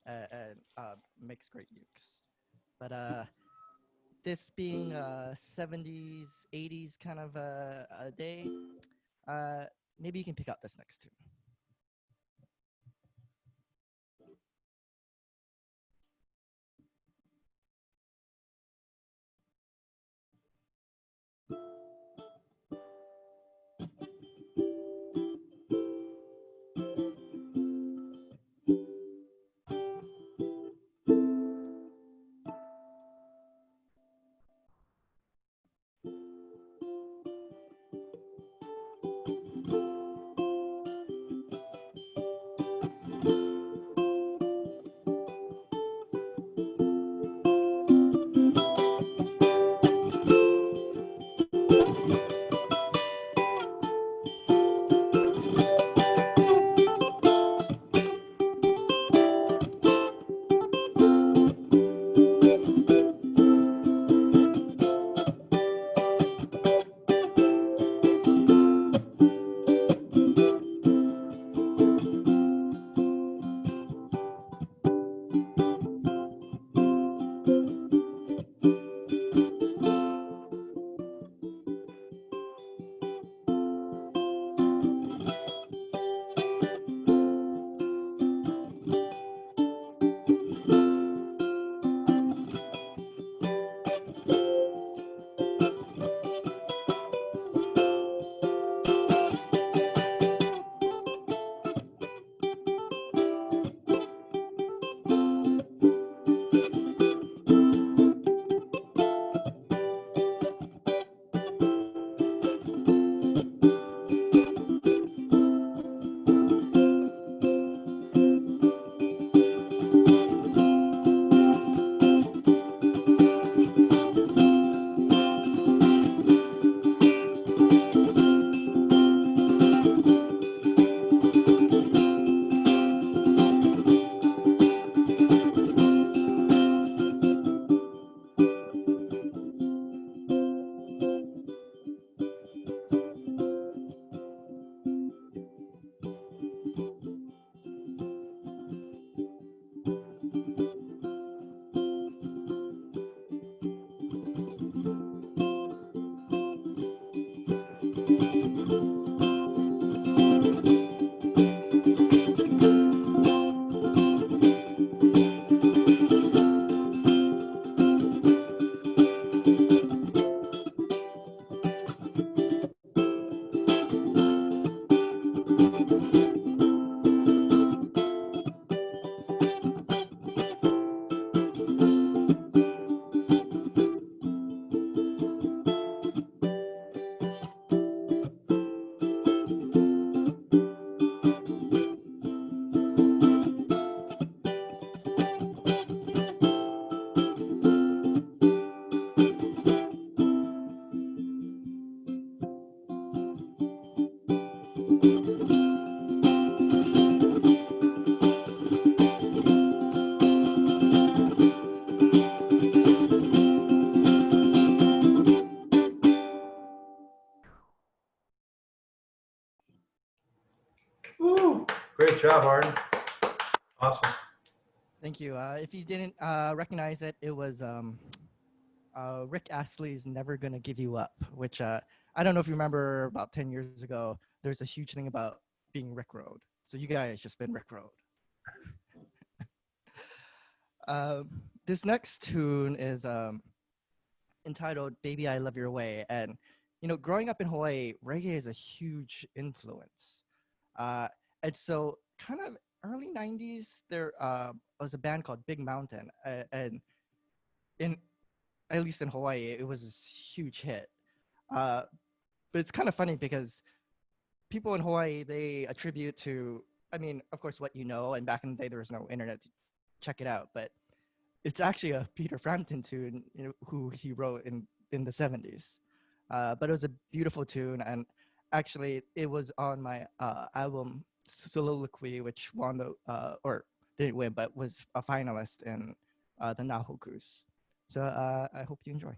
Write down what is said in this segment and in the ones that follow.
and makes great ukes. But this being a 70s, 80s kind of a day, uh, maybe you can pick out this next tune. Woo! Great job, Arden. Awesome. Thank you. If you didn't recognize it, it was Rick Astley's "Never Gonna Give You Up," which I don't know if you remember. About 10 years ago, there's a huge thing about being Rickrolled. So you guys just been Rickrolled. This next tune is entitled "Baby I Love Your Way," and you know, growing up in Hawaii, reggae is a huge influence. Uh, and so, kind of early '90s, there was a band called Big Mountain, and in at least in Hawaii, it was this huge hit. Uh, but it's kind of funny because people in Hawaii, they attribute to, I mean, of course, what you know, and back in the day, there was no internet to check it out, but it's actually a Peter Frampton tune, you know, who he wrote in the 70s. But it was a beautiful tune, and actually, it was on my album Soliloquy, which won the, or didn't win, but was a finalist in the Naho Cruise. So I hope you enjoy.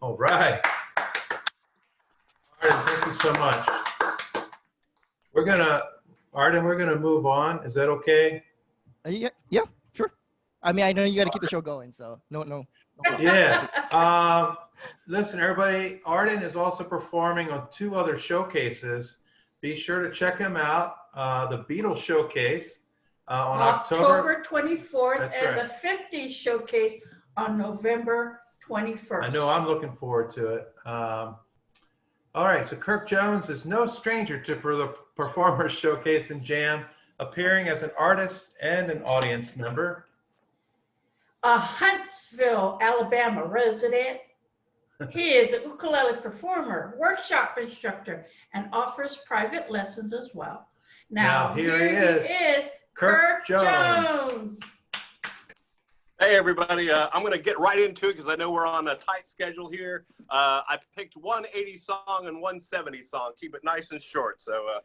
All right. Arden, thank you so much. Arden, we're gonna move on. Is that okay? Yeah, sure. I mean, I know you got to keep the show going, so no. Yeah. Listen, everybody, Arden is also performing on 2 other showcases. Be sure to check him out. The Beatles Showcase on October 24th That's and right. the 50s Showcase on November 21st. I know I'm looking forward to it. All right, so Kirk Jones is no stranger to the Performers Showcase and Jam, appearing as an artist and an audience member. A Huntsville, Alabama resident. He is a ukulele performer, workshop instructor, and offers private lessons as well. Now here he is, Kirk Jones. Hey everybody, I'm going to get right into it because I know we're on a tight schedule here. I picked one 80s song and one 70s song. Keep it nice and short. So,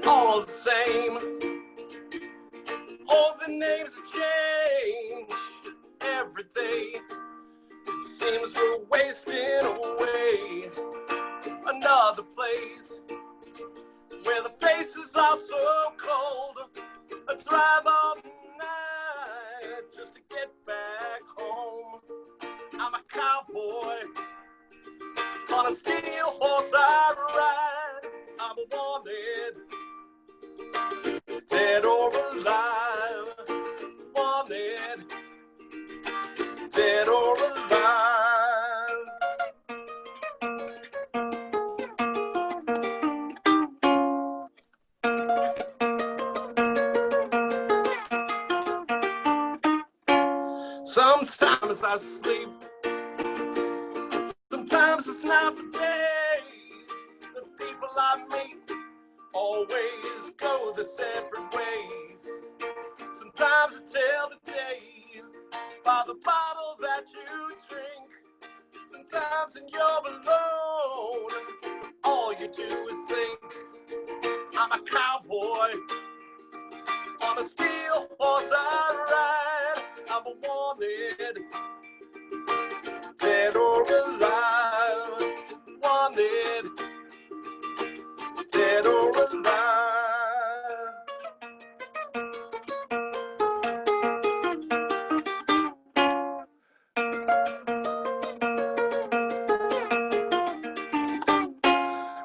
all the same. All the names change every day. It seems we're wasting away. Another place where the faces are so cold. A drive all night just to get back home. I'm a cowboy on a steel horse I ride. I'm wanted, dead or alive. Wanted, dead or alive. Sometimes I sleep, sometimes it's not for days. The people I meet always go their separate ways. Sometimes I tell the day by the bottle that you drink. Sometimes when you're alone, all you do is think. I'm a cowboy on a steel horse I ride. I'm a wanted, dead or alive. Wanted, dead or alive.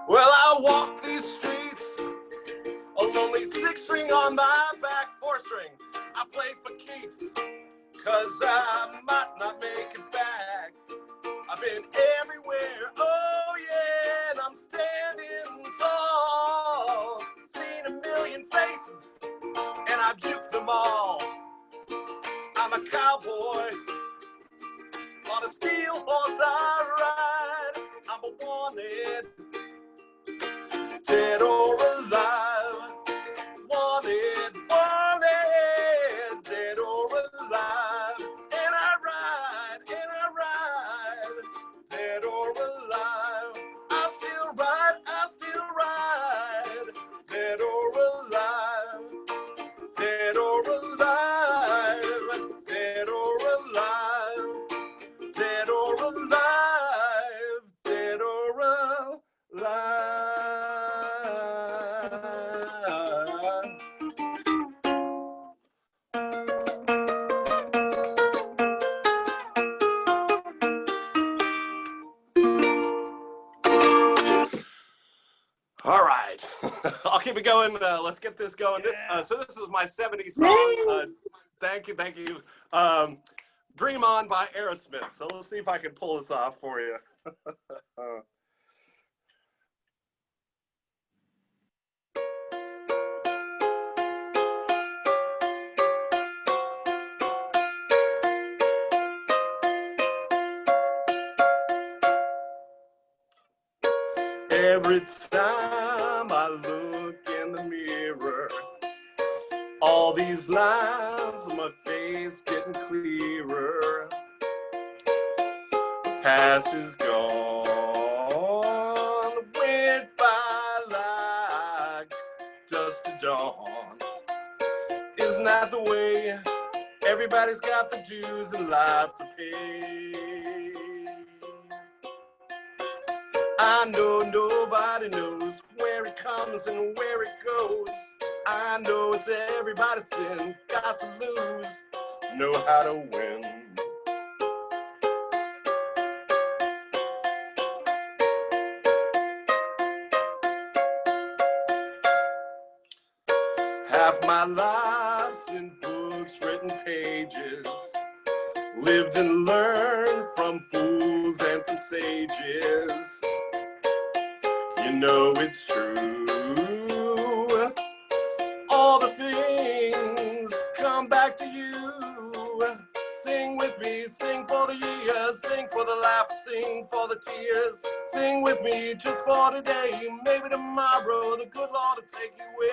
Well, I walk these streets, a lonely 6-string on my back, 4-string. I play for keeps, 'cause I might not make it back. I've been everywhere, oh yeah, and I'm standing tall. Seen a million faces, and I've uked them all. I'm a cowboy on a steel horse I ride. I'm a wanted, dead or alive. All right, I'll keep it going. Let's get this going. So this is my 70s song. Thank you. Dream On by Aerosmith. So let's see if I can pull this off for you. Every time I look in the mirror, all these lines on my face getting clearer. The past is gone, went by like just a dawn. Isn't that the way? Everybody's got the dues in life to pay. I know nobody knows where it comes and where it goes. I know it's everybody's sin, got to lose, know how to win. Half my life's in books, written pages, lived and learned from fools and from sages. You know it's true. All the things come back to you. Sing with me, sing for the years, sing for the laughter, sing for the tears. Sing with me just for today, maybe tomorrow the good Lord will take you away.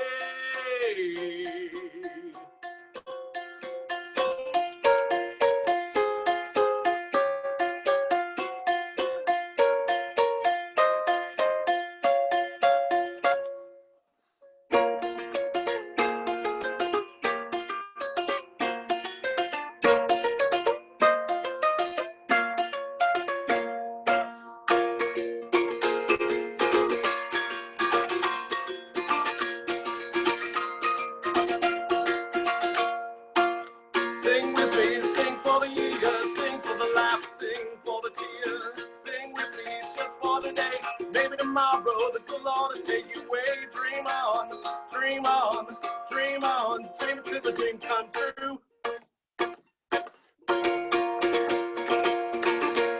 Sing with me, sing for the years, sing for the laughter, sing for the tears. Sing with me just for today, maybe tomorrow the good Lord will take you away. Dream on, dream on, dream on, dream till the dream come true.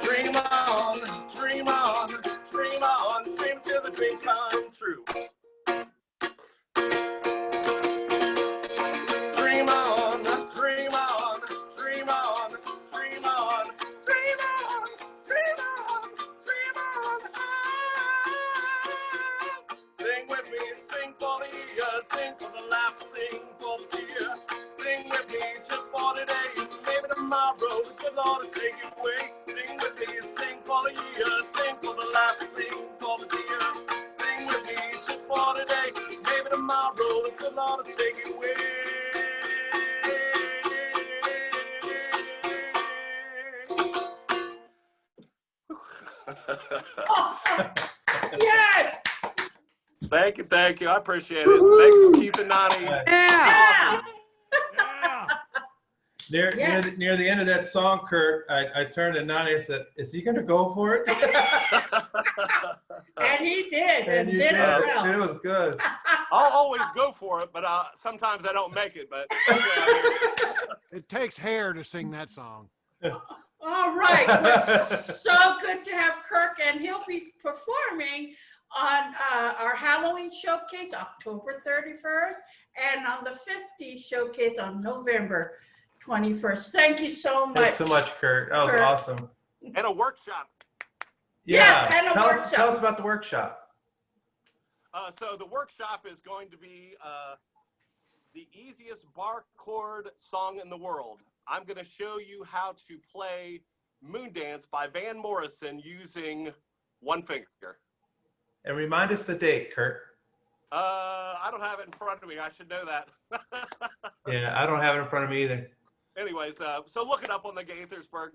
Dream on, dream on, dream on, dream till the dream come true. Dream on, dream on, dream on, dream on, dream on, dream on, dream on. Sing with me, sing for the years, sing for the laughter, sing for the tear. Sing with me just for today, maybe tomorrow the good Lord will take you away. Sing with me, sing for the years, sing for the laughter, sing for the tear. Sing with me just for today, maybe tomorrow the good Lord will take you away. Yes. Thank you. I appreciate it. Thanks, Keith and Nani. Yeah. Near the end of that song, Kirk, I turned to Nani and said, "Is he gonna go for it?" And he did, and you did did. well. It was good. I'll always go for it, but sometimes I don't make it. But It takes hair to sing that song. All right. Well, so good to have Kirk, and he'll be performing on our Halloween showcase October 31st and on the 50s showcase on November 21st. Thank you so much. Thanks so much, Kirk. That was Kirk. awesome. and a workshop. Yeah, and a tell workshop. us about the workshop. So the workshop is going to be the easiest bar chord song in the world. I'm going to show you how to play Moon Dance by Van Morrison using one finger. And remind us the date, Kirk. I don't have it in front of me. I should know that. Yeah, I don't have it in front of me either. Anyways, so look it up on the Gaithersburg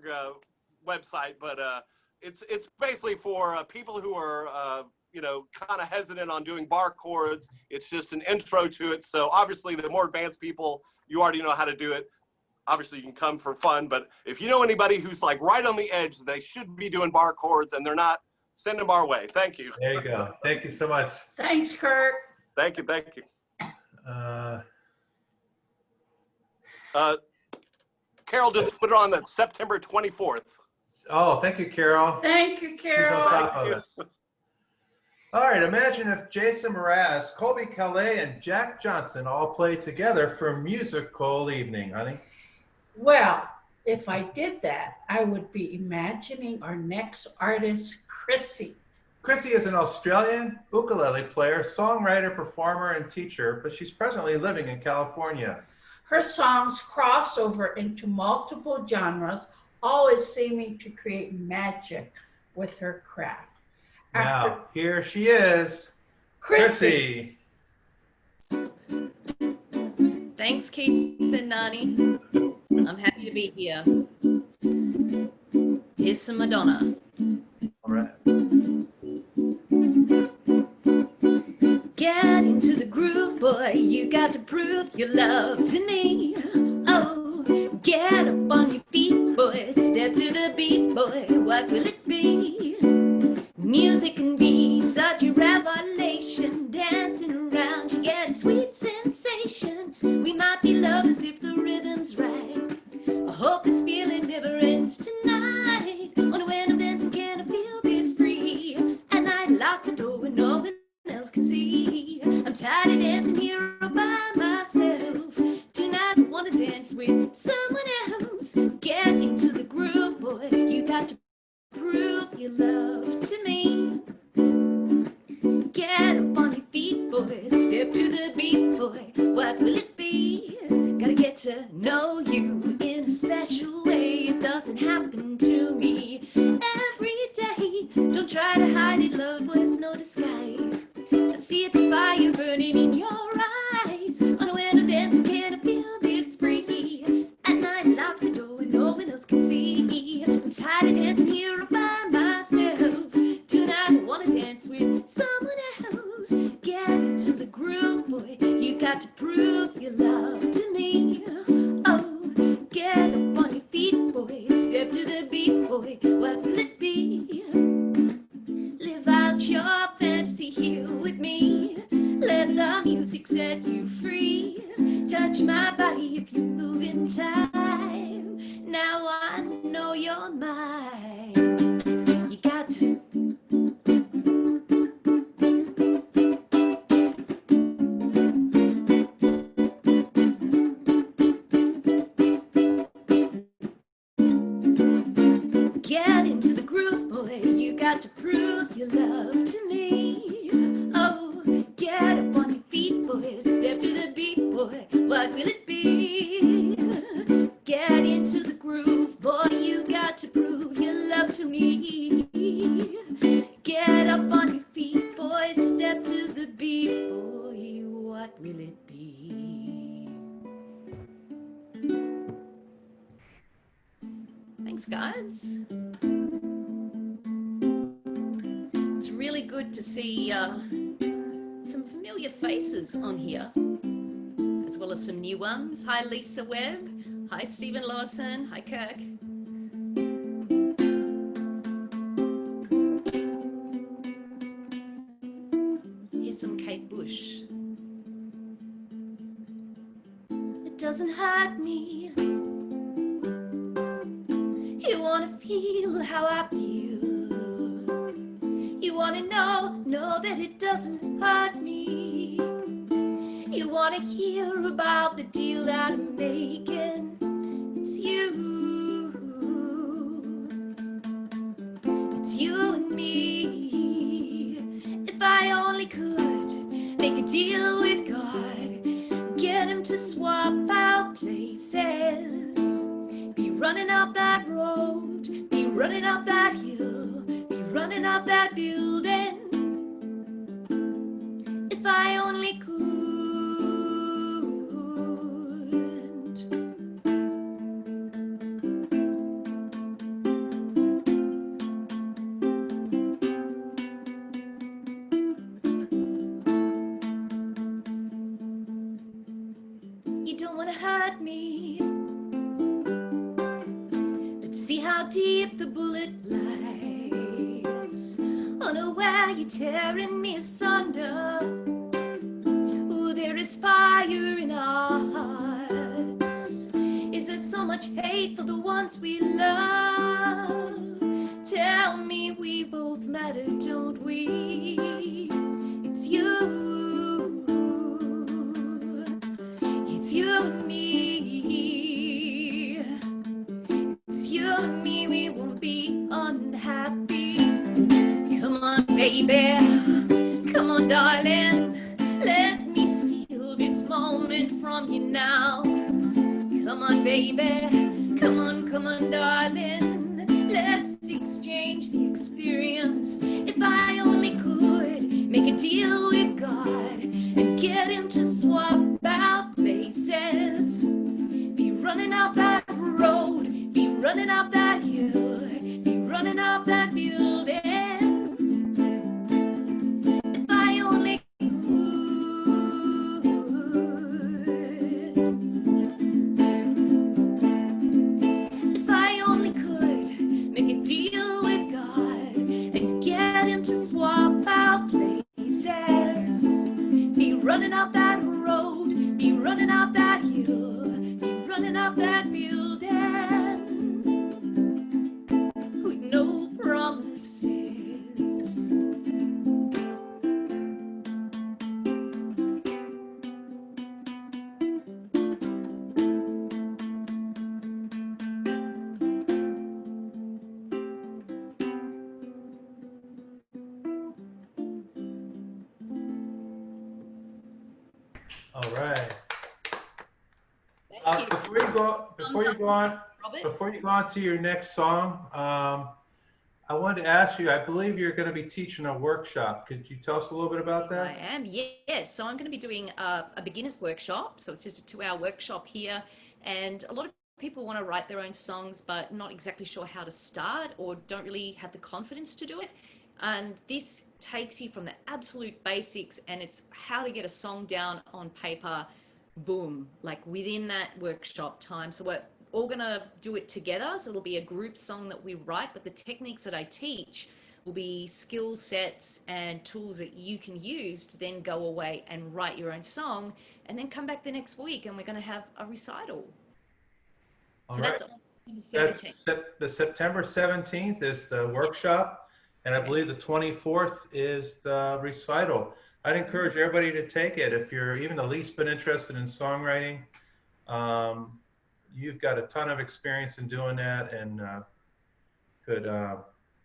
website, but it's basically for people who are kind of hesitant on doing bar chords. It's just an intro to it. So obviously, the more advanced people, you already know how to do it. Obviously, you can come for fun, but if you know anybody who's like right on the edge, they should be doing bar chords and they're not Send them our way. Thank you. There you go. Thank you so much. Thanks, Kirk. Thank you. Thank you. Carol just put it on that September 24th. Oh, thank you, Carol. Thank you, She's on Carol. top of it. All right, imagine if Jason Mraz, Colby Calais, and Jack Johnson all played together for Musical Evening, honey. Well, if I did that, I would be imagining our next artist, Crissy. Crissy is an Australian ukulele player, songwriter, performer, and teacher, but she's presently living in California. Her songs cross over into multiple genres, always seeming to create magic with her craft. Now, here she is, Crissy. Thanks, Keith and Nani. I'm happy to be here. Here's some Madonna. All right. Get into the groove, boy. You got to prove your love to me. Oh, get up on your feet, boy. Step to the beat, boy. What will it be? Music can be such a revelation. Dancing around, you get a sweet sensation. We might be lovers if the rhythm's right. I hope this feeling never ends tonight. On when I'm dancing, can I feel this free? And I lock the door when no one else can see. I'm tired of dancing here all by myself. Tonight I wanna dance with someone else. Get into the groove, boy. You got to prove your love to me. Get up on your feet, boy. Step to the beat, boy. What will it be? Gotta get to know you in a special way. It doesn't happen to me every day. Don't try to hide it, love was no disguise. I see the fire burning in your eyes. On a window dance, can I feel this free? At night, lock the door and no one else can see. I'm tired of dancing here all by myself. Tonight I wanna dance with someone else. Get into the groove, boy. You got to prove your love to me. Oh, get up on your feet, boy. Step to the beat, boy. What will it be? Live out your fantasy here with me. Let the music set you free. Touch my body if you move in time. Now I know you're mine. You got to. Get into the groove, boy. You got to prove your love to me. Oh, get up on your feet, boy. Step to the beat, boy. What will it be? Get into the groove, boy. You got to prove your love to me. Get up on your feet, boy. Step to the beat, boy. What will it be? Thanks, guys. It's really good to see some familiar faces on here, as well as some new ones. Hi, Lisa Webb. Hi, Stephen Lawson. Hi, Kirk. Here's some Kate Bush. It doesn't hurt me. You wanna feel how I feel. You wanna know that it doesn't hurt me. You wanna hear about the deal that I'm making. It's you. It's you and me. If I only could make a deal with God, get him to swap out places. Be running up that road, be running up that hill, be running up that building. If I only could. You don't want to hurt me, but see how deep the bullet lies. where you're tearing me asunder. Ooh, there is fire in our hearts. Is there so much hate for the ones we love? Tell me we both matter, don't we? It's you. It's you and me. It's you and me, we won't be unhappy. Come on, baby. Come on, darling. Let me steal this moment from you now. Come on, baby. Come on, darling. Let's exchange the experience. If I only could make a deal with God and get him to swap out places. Be running out that road, be running out that hill, be running out that building. If I only could make a deal with God and get him to swap out places. Be running out that road, be running out that hill, be running out that building with no promises. All right. Thank you. Before you go on Robert? to your next song, I wanted to ask you, I believe you're going to be teaching a workshop. Could you tell us a little bit about that? I am, yes. So I'm going to be doing a beginner's workshop. So it's just a 2-hour workshop here. And a lot of people want to write their own songs, but not exactly sure how to start or don't really have the confidence to do it. And this takes you from the absolute basics, and it's how to get a song down on paper, boom, like within that workshop time. So we're all going to do it together. So it'll be a group song that we write, but the techniques that I teach will be skill sets and tools that you can use to then go away and write your own song and then come back the next week and we're going to have a recital. All So right. that's on That's September 17th. the September 17th is the workshop, and I believe the 24th is the recital. I'd encourage everybody to take it if you're even the least bit interested in songwriting. You've got a ton of experience in doing that and could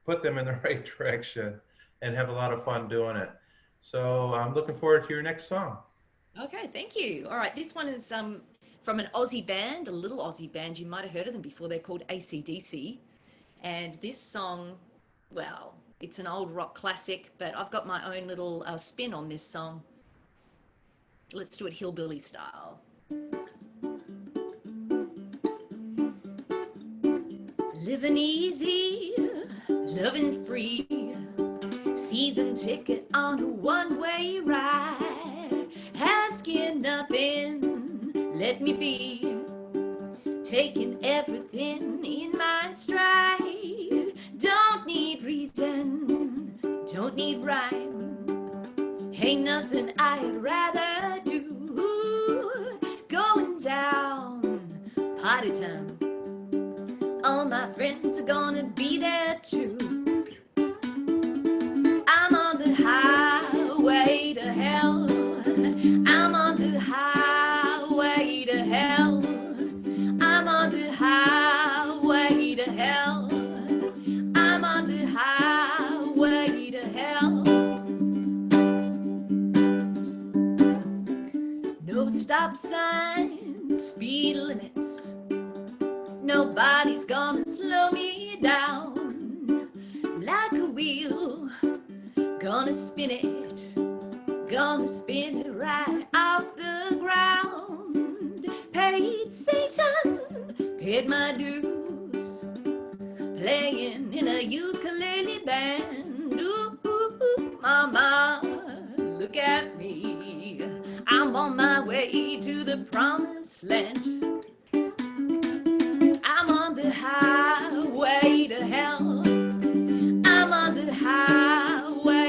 put them in the right direction and have a lot of fun doing it. So I'm looking forward to your next song. Okay, thank you. All right, this one is from an Aussie band, a little Aussie band. You might have heard of them before. They're called AC/DC. And this song, well, it's an old rock classic, but I've got my own little spin on this song. Let's do it hillbilly style. Living easy, loving free, season ticket on a one-way ride, asking nothing, let me be, taking everything in my stride. Don't need reason, don't need rhyme, ain't nothing I'd rather do. Going down, party time, all my friends are gonna be there too. I'm on the highway to hell, I'm on the highway to hell, I'm on the highway to hell, I'm on the highway to hell. No stop signs, speed limits, nobody's gonna slow me down. Like a wheel, gonna spin it right off the ground. Paid Satan, paid my dues, playing in a ukulele band. Ooh, mama, look at me, I'm on my way to the promised land. I'm on the highway to hell, I'm on the highway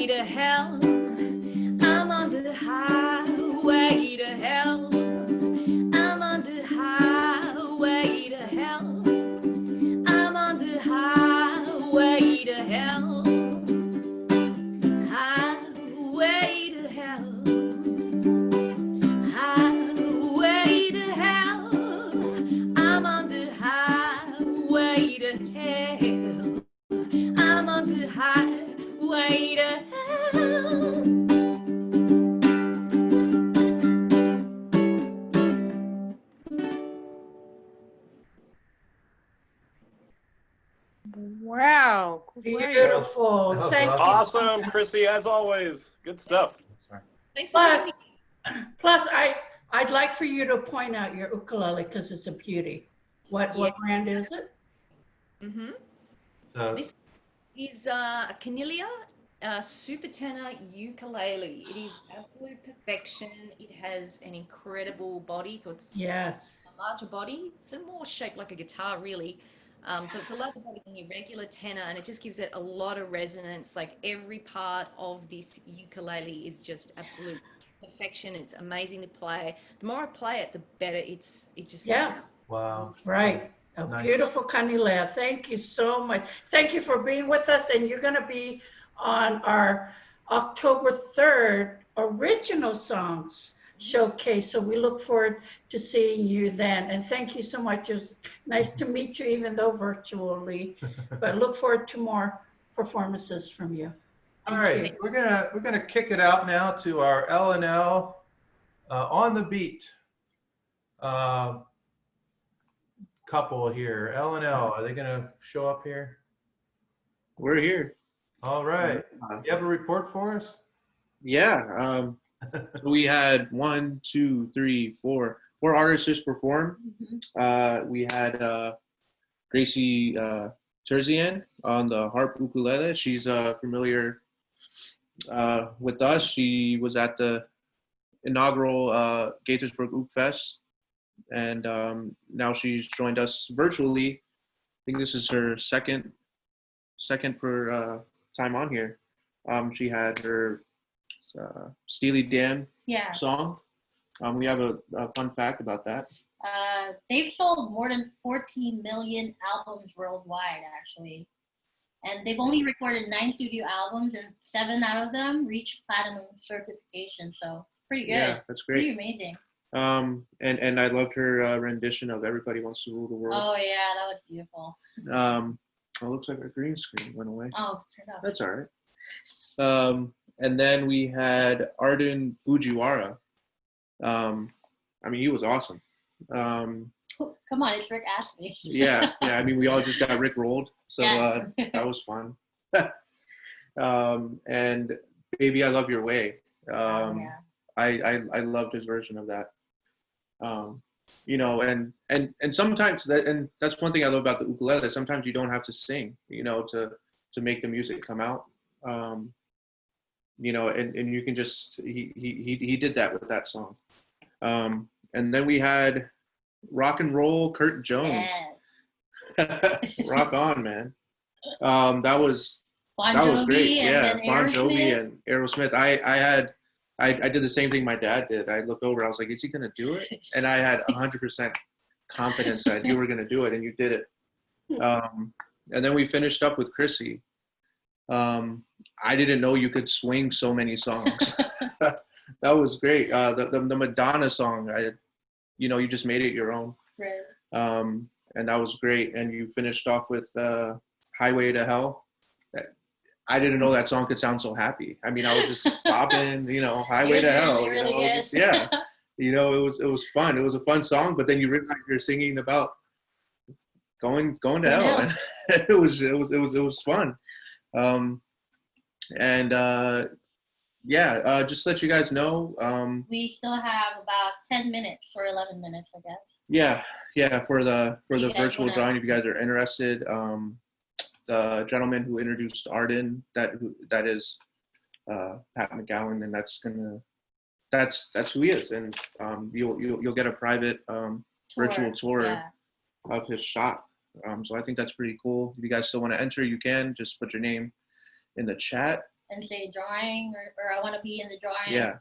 to hell. I'm on the highway to hell. I'm on the highway to hell. I'm on the highway to hell. Highway to hell. Highway to hell. I'm on the highway to hell. I'm on the highway to hell. Wow, great. Beautiful. That was Thank you. Awesome, Crissy, as always. Good stuff. Sorry. Thanks Plus, for plus, I'd like for you to point out your ukulele because it's a beauty. What brand is it? Mm-hmm. So, This is a Kailua super tenor ukulele. It is absolute perfection. It has an incredible body, so it's Yes. a larger body. It's a more shaped like a guitar, really. So it's a larger body than your regular tenor, and it just gives it a lot of resonance. Like every part of this ukulele is just absolute perfection. It's amazing to play. The more I play it, the better it just Yeah. sounds. wow. Right. A Nice. beautiful Kanilea. Thank you so much. Thank you for being with us. And you're going to be on our October 3rd original songs showcase. So we look forward to seeing you then. And thank you so much. It was nice to meet you, even though virtually. But look forward to more performances from you. All right, we're gonna kick it out now to our L&L on the beat couple here. L&L, are they gonna show up here? We're here. All right. You have a report for us? Yeah. We had 1, 2, 3, 4 artists just perform. We had Gracie Terzian on the harp ukulele. She's familiar with us. She was at the inaugural Gaithersburg Ook Fest, and now she's joined us virtually. I think this is her second per time on here. She had her Steely Dan song. We have a fun fact about that. They've sold more than 14 million albums worldwide, actually. And they've only recorded 9 studio albums, and 7 out of them reached platinum certification. So it's pretty good. Yeah, that's great. Pretty amazing. And I loved her rendition of Everybody Wants to Rule the World. Oh, yeah, that was beautiful. It looks like our green screen went away. Oh, turn off. That's all right. And then we had Arden Fujiwara. I mean, he was awesome. Come on, it's Rick Astley. Yeah. I mean, we all just got Rick rolled, so Yes. that was fun. And Baby, I Love Your Way. Yeah. I loved his version of that. You know, and sometimes that's one thing I love about the ukulele. Sometimes you don't have to sing, you know, to make the music come out. You know, and you can just he did that with that song. And then we had rock and roll Kirk Jones. Yeah. Rock on, man. That was great. Yeah, Bon Jovi and Aerosmith. I did the same thing my dad did. I looked over, I was like, is he gonna do it? And I had 100% confidence that you were gonna do it, and you did it. And then we finished up with Crissy. I didn't know you could swing so many songs. That was great. The Madonna song, you just made it your own. Right. And that was great. And you finished off with Highway to Hell. I didn't know that song could sound so happy. I mean, I was just bopping, Highway to Hell. Really good. Yeah. It was fun. It was a fun song, but then you realize you're singing about going to hell. And it was fun. Just to let you guys know. We still have about 10 minutes or 11 minutes, I guess. Yeah. For the virtual wanna- drawing, if you guys are interested, the gentleman who introduced Arden, that is Pat McGowan, and that's who he is, and you'll get a private virtual tour of his shop. So I think that's pretty cool. If you guys still want to enter, you can just put your name in the chat. and say drawing or I want to be in the drawing. Yeah.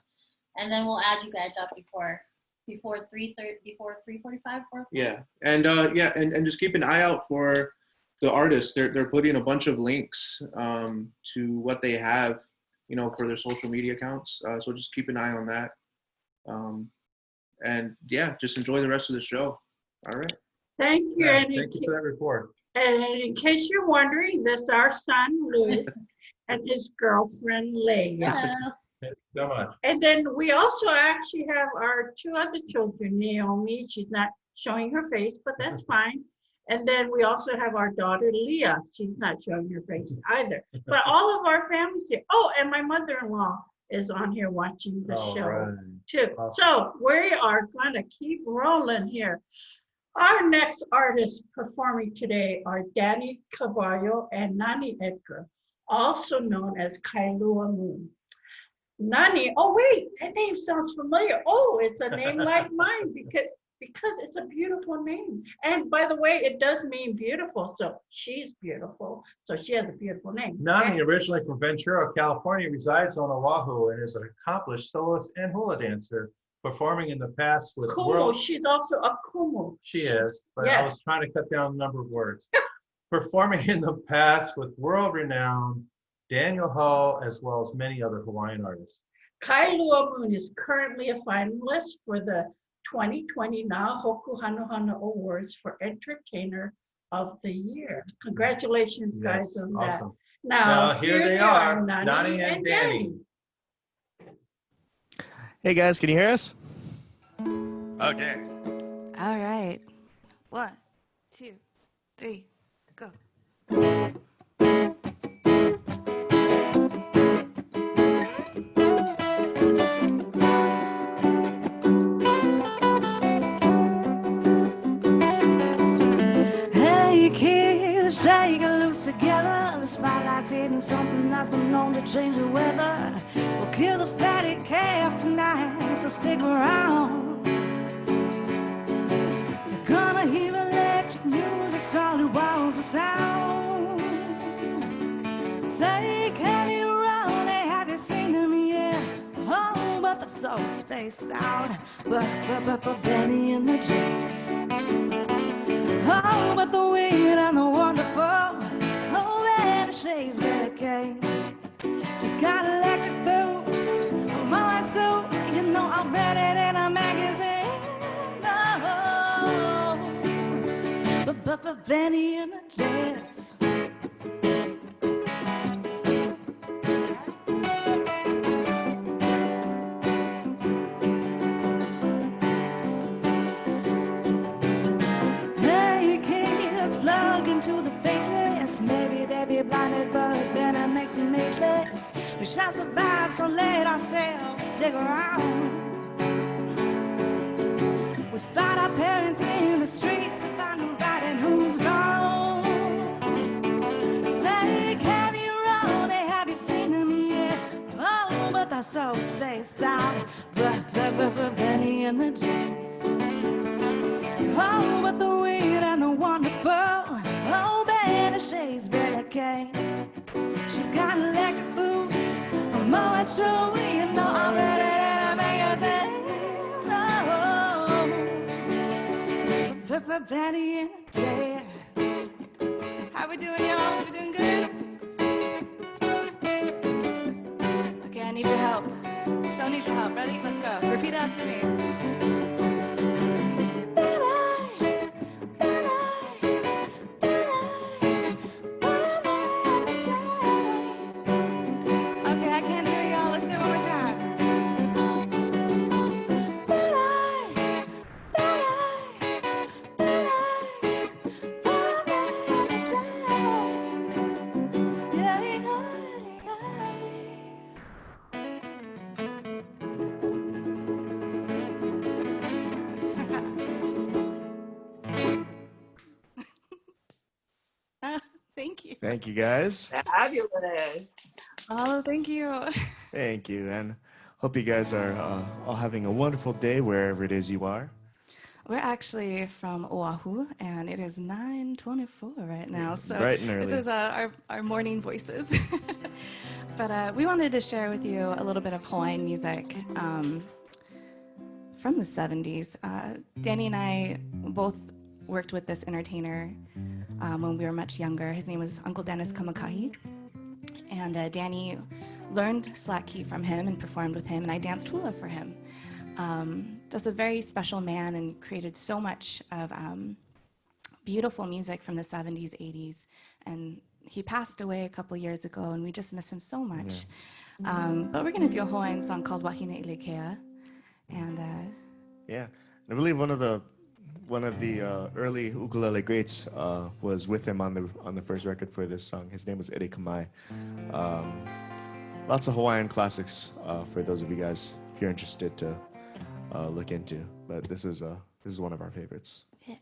And then we'll add you guys up before 3:45. Yeah, and and just keep an eye out for the artists. They're putting a bunch of links to what they have, for their social media accounts. So just keep an eye on that. And yeah, just enjoy the rest of the show. All right. Thank you. Yeah, And thank you for that report. And in case you're wondering, this is our son, Luke, and his girlfriend, Leia. Hello. Thank you so much. And then we also actually have our two other children, Naomi. She's not showing her face, but that's fine. And then we also have our daughter, Leah. She's not showing her face either. But all of our families here. Oh, and my mother-in-law is on here watching the show Right. too. Awesome. So we are going to keep rolling here. Our next artists performing today are Danny Carvalho and Nani Edgar, also known as Kailua Moon. Nani, oh wait, that name sounds familiar. Oh, it's a name like mine because it's a beautiful name. And by the way, it does mean beautiful. So she's beautiful. So she has a beautiful name. Nani, originally from Ventura, California, resides on Oahu and is an accomplished soloist and hula dancer, performing in the past with Kumu, she's also a kumu. She is, but I Yes. was trying to cut down the number of words. Performing in the past with world-renowned Daniel Hall, as well as many other Hawaiian artists. Kailua Moon is currently a finalist for the 2020 Na Hoku Hanohana Awards for Entertainer of the Year. Congratulations, guys, Yes, on awesome. that. Now, Here they are, Nani Nani and Danny. Hey guys, can you hear us? Okay. All right. 1, 2, 3, go. Hey kids, shake it loose together. The spotlight's hitting something that's been known to change the weather. We'll kill the fatty calf tonight, so stick around. You're gonna hear electric music, solid walls of sound. Say, can you run? Hey, have you seen them yet? Oh, but they're so spaced out. But Benny and the Jets. Oh, but the weird and the wonderful. Oh, and she's Betty Kane. She's got electric boots. Oh, my, so you know I read it in a magazine. Oh, but Benny and the Jets. To the faithless, maybe they'll be blinded, but then it makes them ageless. We shall survive, so let ourselves stick around. We find our parents in the streets to find who's right and who's wrong. Say, can you run? Hey, have you seen them yet? Oh, but they're so spaced out. But Benny and the Jets. Oh, but the weird and the wonderful. Oh, Betty, she's Betty Kane. She's got electric boots. I'm always true, you know I read it in a magazine. Oh, Betty and the Jets. How we doing, y'all? We doing good? Okay, I need your help. Still need your help. Ready? Let's go. Repeat after me. Thank you. Thank you guys. Fabulous. Oh, thank you. Thank you, and hope you guys are all having a wonderful day wherever it is you are. We're actually from Oahu, and it is 9:24 right now. So Bright and early. this is our morning voices. But we wanted to share with you a little bit of Hawaiian music from the 70s. Danny and I both worked with this entertainer when we were much younger. His name was Uncle Dennis Kamakahi. And Danny learned slack key from him and performed with him, and I danced hula for him. Just a very special man, and created so much of beautiful music from the 70s, 80s. And he passed away a couple years ago, and we just miss him so much. Yeah. But we're going to do a Hawaiian song called Wahine Ilekea. And yeah, I believe one of the early ukulele greats was with him on the first record for this song. His name was Ere Kamai. Lots of Hawaiian classics for those of you guys if you're interested to look into. But this is one of our favorites. Yeah.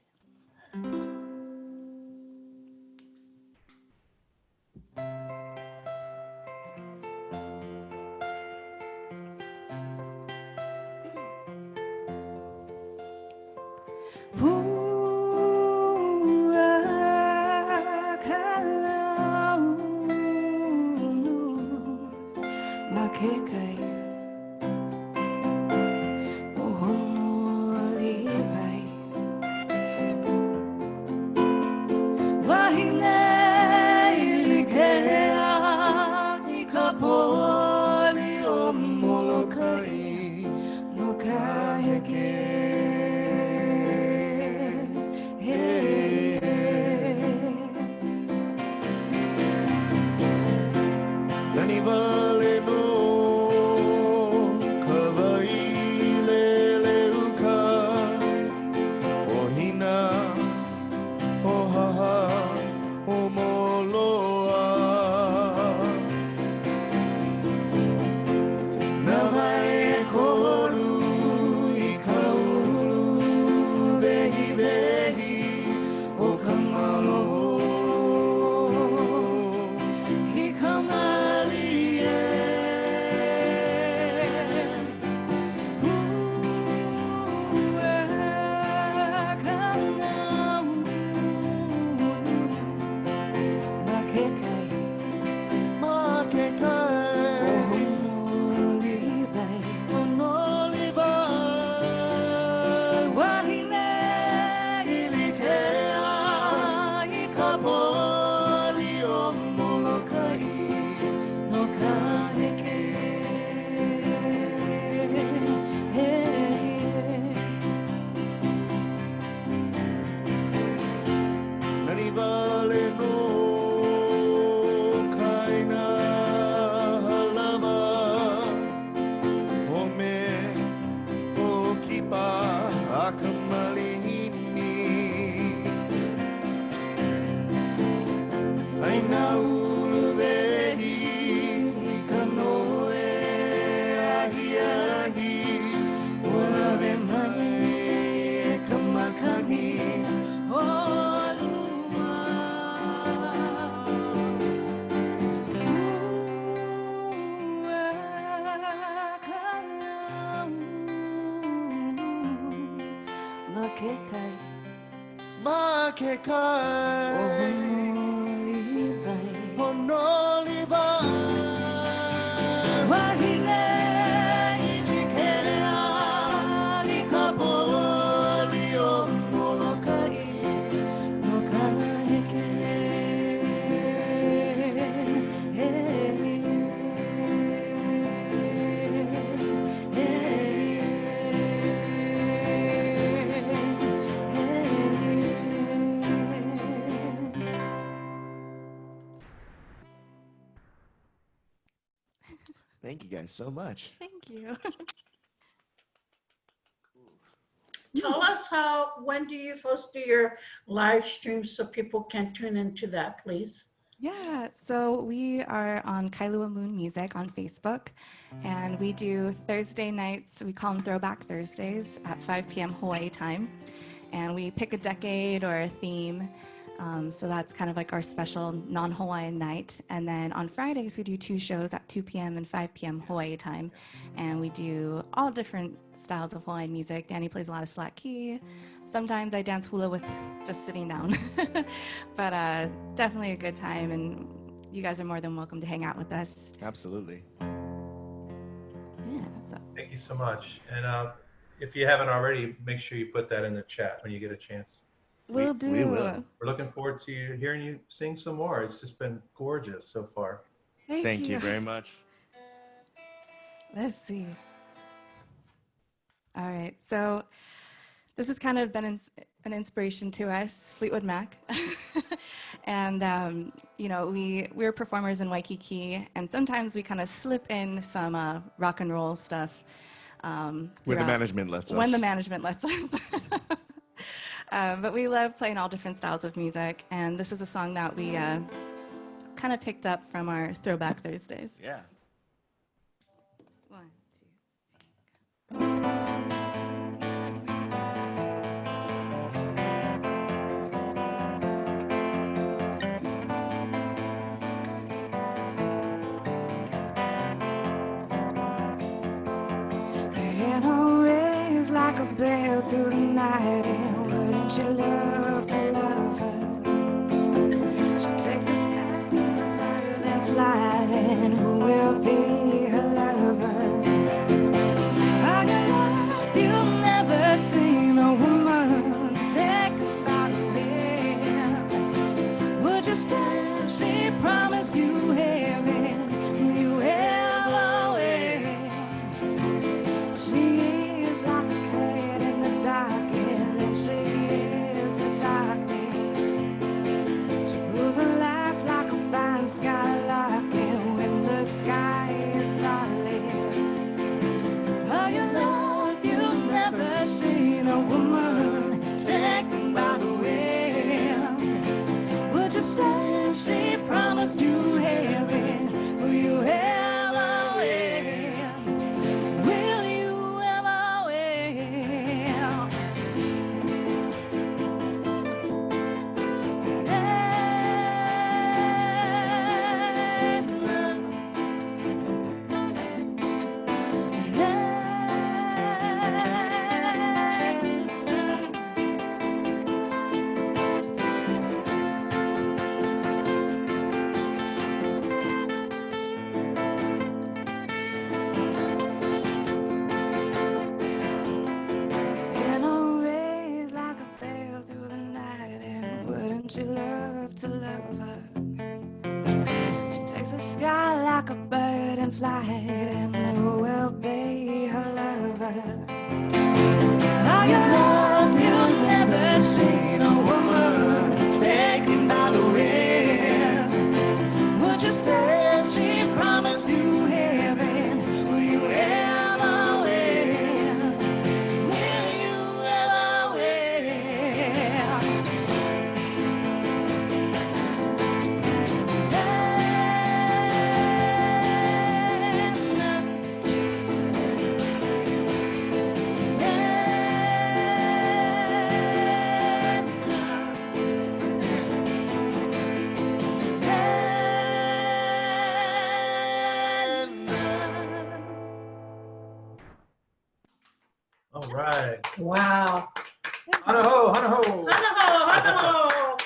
Thank you guys so much. Thank you. Tell us when do you first do your live streams so people can tune into that, please? Yeah, so we are on Kailua Moon Music on Facebook, and we do Thursday nights, we call them Throwback Thursdays at 5 p.m. Hawaii time, and we pick a decade or a theme So that's kind of like our special non-Hawaiian night. And then on Fridays, we do 2 shows at 2 p.m. and 5 p.m. Hawaii time. And we do all different styles of Hawaiian music. Danny plays a lot of slack key. Sometimes I dance hula with just sitting down. But definitely a good time. And you guys are more than welcome to hang out with us. Absolutely. Yeah. So. Thank you so much. And if you haven't already, make sure you put that in the chat when you get a chance. Will do. We will. We're looking forward to hearing you sing some more. It's just been gorgeous so far. Thank you very much. Let's see. All right. So this has kind of been an inspiration to us, Fleetwood Mac. And, you know, we're performers in Waikiki, and sometimes we kind of slip in some rock and roll stuff. When the management lets us. When the management lets us. But we love playing all different styles of music, and this is a song that we kind of picked up from our Throwback Thursdays. Yeah. 1, 2. Like a bell through the night, and wouldn't you love to love her? She takes the skies higher than flight, and who will be her lover? I got love, you've never seen a woman taken by the wind. Would you stay if she promised you heaven? Will you ever win? She she is the darkness. She rules her life like a fine skylark, and when the sky is starless, oh, your love, you've never seen a woman taken by the wind. Would you say if she promised you heaven? Will you ever win? Will you ever win? She love to love her. She takes the sky like a bird in flight, and who will be her lover? Oh, your love, you've never seen a woman taken by the wind. Would you stay if she promised you heaven? Will you ever win? Will you ever win? All right. Wow. Hanaho, hanaho. Hanaho,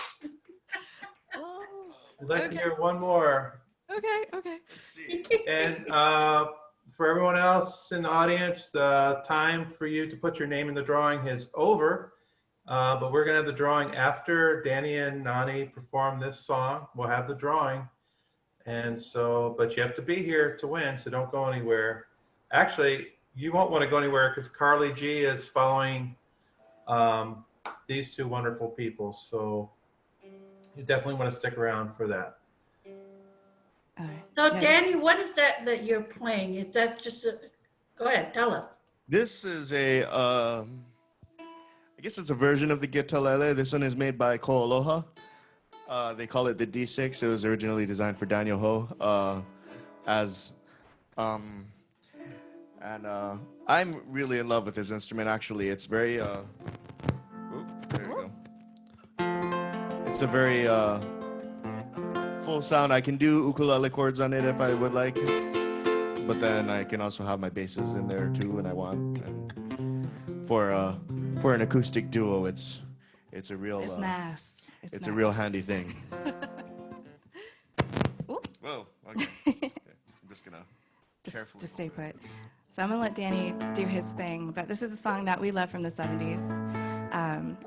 We'd like to hear one more. Okay. Let's see. And for everyone else in the audience, the time for you to put your name in the drawing is over. But we're going to have the drawing after Danny and Nani perform this song. We'll have the drawing. And so, but you have to be here to win, so don't go anywhere. Actually, you won't want to go anywhere because Carly G is following these two wonderful people. So you definitely want to stick around for that. All right. So, Yes. Danny, what is that you're playing? Is that just a, go ahead, tell us. This is a, I guess it's a version of the Gitalele. This one is made by Ko'aloha. They call it the D6. It was originally designed for Daniel Ho. I'm really in love with this instrument, actually. It's very, there you go. it's a very full sound. I can do ukulele chords on it if I would like, but then I can also have my basses in there too when I want. And for an acoustic duo, it's a real It's nice. It's a real handy thing. Whoa. Okay. I'm just gonna carefully just stay put. So I'm gonna let Danny do his thing, but this is a song that we love from the 70s.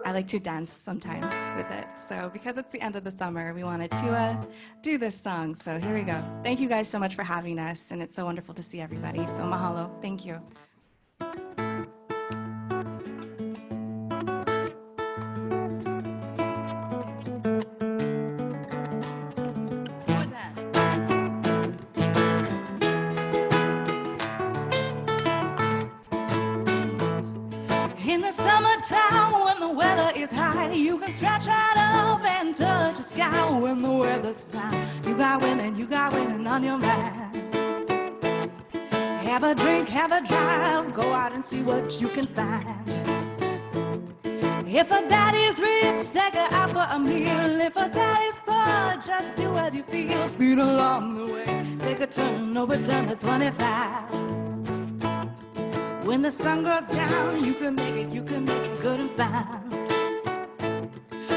I like to dance sometimes with it. So because it's the end of the summer, we wanted to do this song. So here we go. Thank you guys so much for having us, and it's so wonderful to see everybody. So mahalo. Thank you. In the summertime when the weather is high, you can stretch right up and touch the sky when the weather's fine. You got women on your mind. Have a drink, have a drive, go out and see what you can find. If a daddy's rich, take her out for a meal. If a daddy's poor, just do as you feel. Speed along the way, take a turn, overturn the 25. When the sun goes down, you can make it good and fine.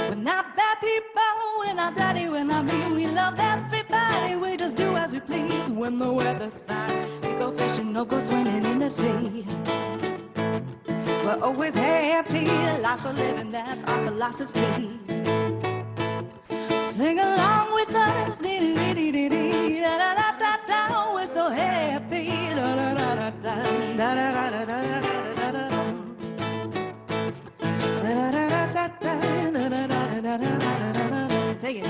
We're not bad people, we're not dirty, we're not mean. We love everybody, we just do as we please. When the weather's fine, we go fishing or go swimming in the sea. We're always happy, lots for living, that's our philosophy. Sing along with us, dee-dee-dee-dee-dee, da-da-da-da-da, we're so happy, da-da-da-da-da, da-da-da-da-da-da-da-da. Take it.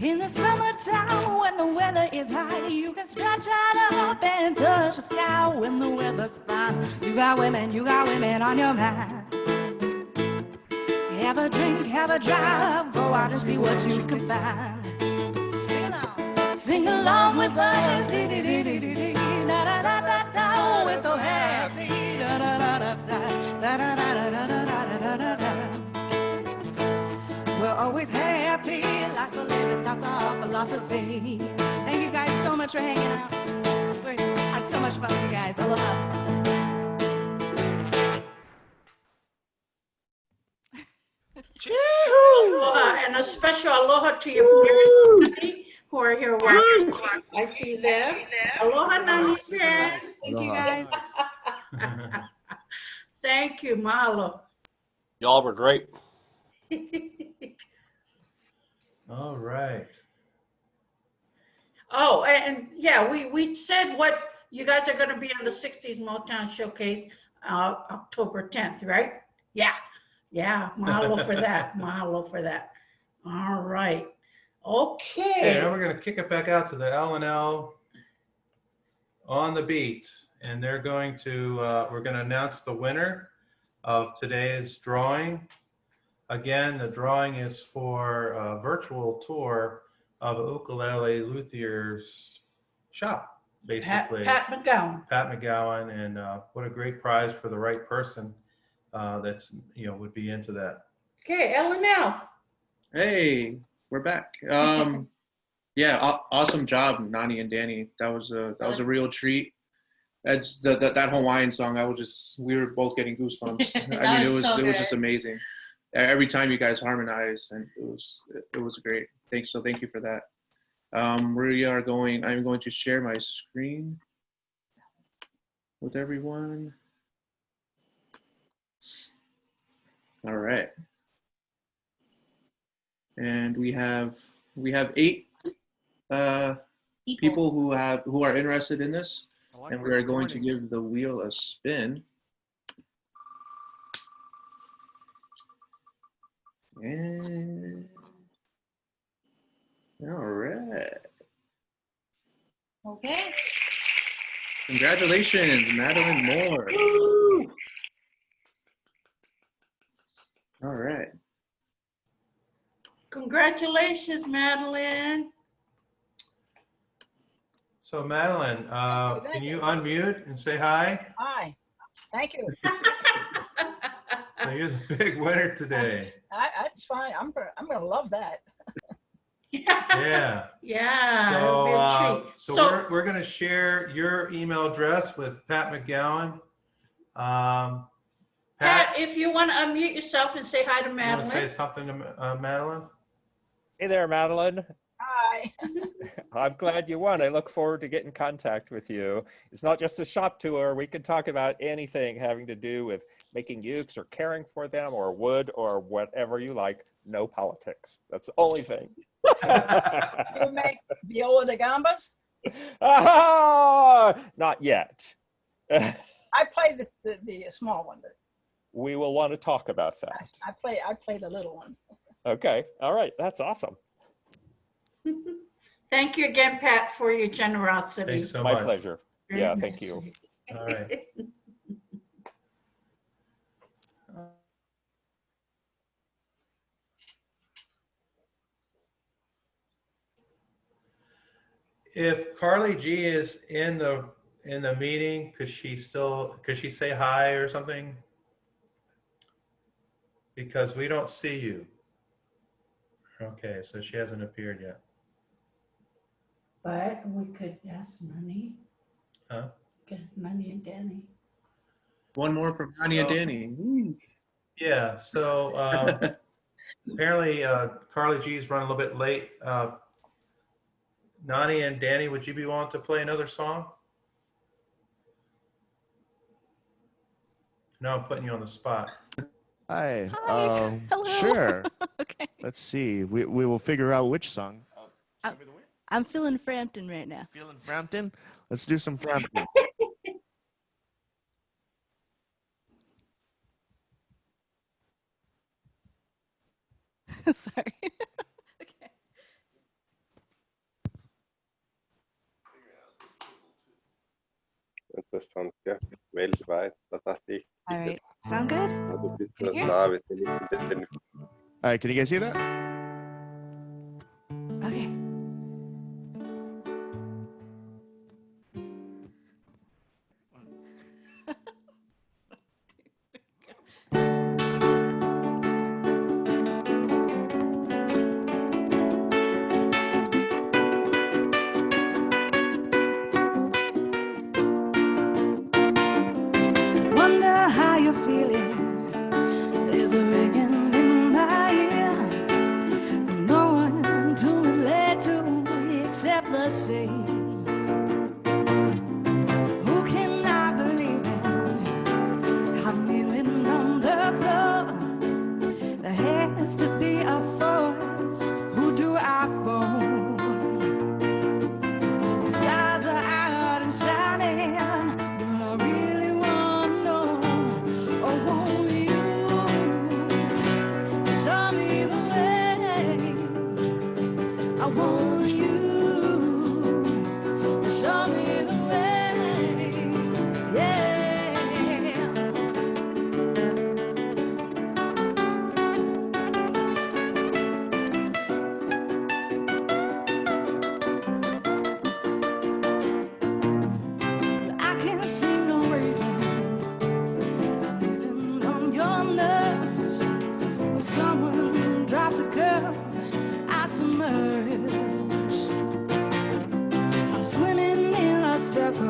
In the summertime when the weather is high, you can stretch out up and touch the sky when the weather's fine. You got women on your mind. Have a drink, have a drive, go out and see what you can find. Sing along with us, dee-dee-dee-dee-dee, da-da-da-da-da, we're so happy, da-da-da-da-da, da-da-da-da-da-da-da-da. We're always happy, lots for living, that's our philosophy. Thank you guys so much for hanging out. We had so much fun with you guys. Aloha. Aloha, and a special aloha to your parents who are here watching. I see them. Aloha, Nani. Thank you guys. Thank you, mahalo. Y'all were great. All right. Oh, and yeah, we said what you guys are going to be on the 60s Motown Showcase October 10th, right? Yeah. Mahalo for that. Mahalo for that. All right. Okay. Okay, now we're going to kick it back out to the L&L on the beat, and they're going to we're going to announce the winner of today's drawing. Again, the drawing is for a virtual tour of Ukulele Luthier's shop, basically. Pat McGowan. Pat McGowan, and what a great prize for the right person that's would be into that. Okay, L&L. Hey, we're back. Yeah, awesome job, Nani and Danny. That was a real treat. That's that Hawaiian song. We were both getting goosebumps. I mean, it was just amazing. Every time you guys harmonized, and it was great. Thank you for that. I'm going to share my screen with everyone. All right. And we have 8 people who are interested in this, and we are going to give the wheel a spin. And all right. Okay. Congratulations, Madeline Moore. All right. Congratulations, Madeline. So Madeline, can you unmute and say hi? Hi. Thank you. So you're the big winner today. That's fine. I'm gonna love that. Yeah. Yeah. it'll be a treat. So we're going to share your email address with Pat McGowan. Pat, if you want to unmute yourself and say hi to you want Madeline. to say something to Madeline? Hey there, Madeline. Hi. I'm glad you won. I look forward to getting in contact with you. It's not just a shop tour. We can talk about anything having to do with making ukes or caring for them or wood or whatever you like. No politics. That's the only thing. You make viola da gambas? Not yet. I play the small one. But We will want to talk about that. I play the little one. Okay. All right. That's awesome. Thank you again, Pat, for your generosity. Thanks so My much. pleasure. Very Yeah, nice thank of you. All right. If Carly G is in the meeting, could she say hi or something? Because we don't see you. Okay, so she hasn't appeared yet. But we could ask Nani. Huh? Get Nani and Danny. One more from Nani and Danny. Woo. Yeah, so apparently Carly G is running a little bit late. Nani and Danny, would you be willing to play another song? No, I'm putting you on the spot. Hi. Hello. Sure. Okay. Let's see. We will figure out which song. I'm feeling Frampton right now. Feeling Frampton? Let's do some Frampton. Sorry. Okay. Interessant, ja. Weltweit, fantastisch. All right. Sound good? Also bist Can du you hear? da, wir sind nicht in den All right, can you guys see that? Okay. Wonder how you're feeling. There's a ringing in my ear. No one to relate to except the sea. Who can I believe in? I'm kneeling on the floor. There has to be a force. Who do I phone? Stars are out and shining. But I really want to know. Oh, won't you show me the way? I want you to show me the way. Yeah. I can't see no reason. Living on your nerves. When someone drops a curve, I submerge. I'm swimming in a circle. I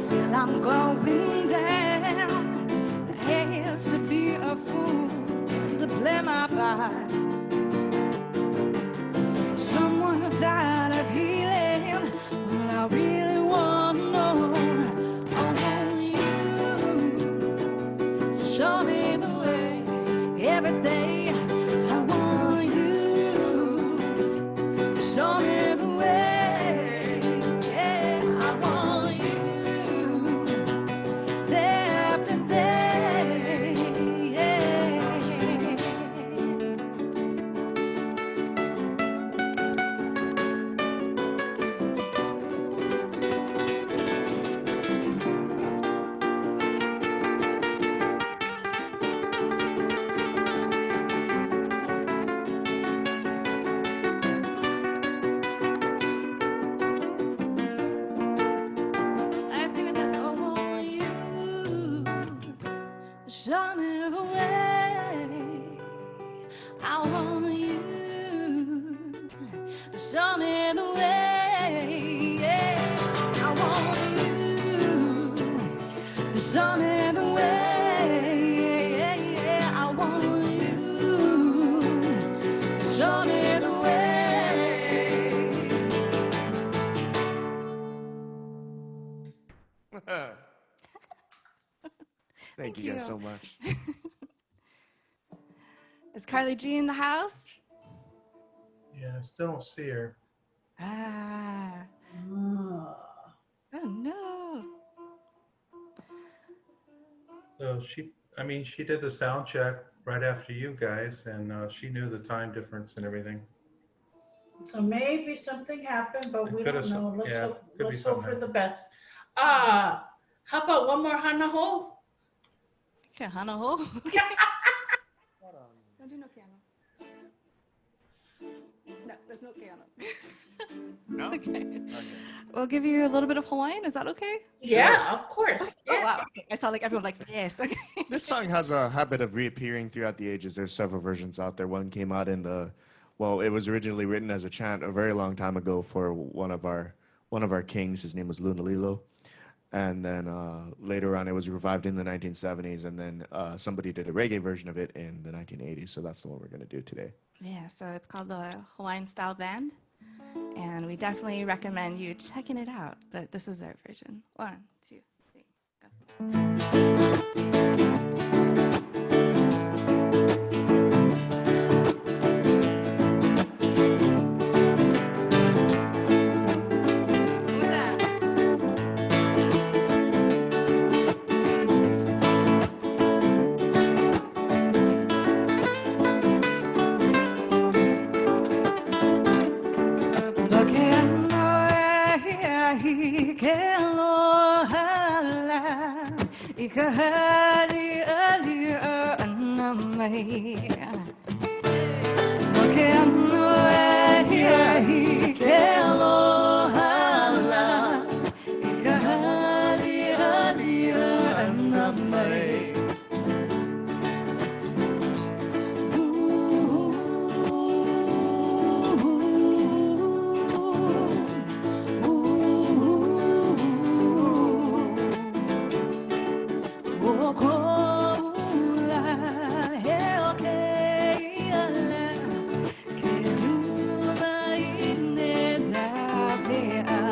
feel I'm going down. There has to be a fool to play my part. Someone without a healing. But I really want to know. I want you. Show me the way every day. I want you. Show me the way. Yeah, I want you. Day after day. Yeah. Show me the way. I want you to show me the way. Yeah. I want you to show me the way. Yeah, yeah. I want you to show me the way. Thank you guys so much. Is Carly G in the house? Yeah, I still don't see her. Ah. Oh no. So she did the sound check right after you guys, and she knew the time difference and everything. So maybe something happened, but we don't know. Could be Let's hope something for the best. How about one more Hana Ho? Okay, Hana Ho. No piano. No, there's no piano. No? Okay. We'll give you a little bit of Hawaiian. Is that okay? Yeah, of course. Yeah. Oh, wow. Okay. I saw like everyone like, yes. Okay. This song has a habit of reappearing throughout the ages. There's several versions out there. One came out in the, well, it was originally written as a chant a very long time ago for one of our kings. His name was Lunalilo. And then later on, it was revived in the 1970s. And then somebody did a reggae version of it in the 1980s. So that's the one we're going to do today. Yeah, so it's called the Hawaiian Style Band. And we definitely recommend you checking it out. But this is our version. 1, 2, 3, go.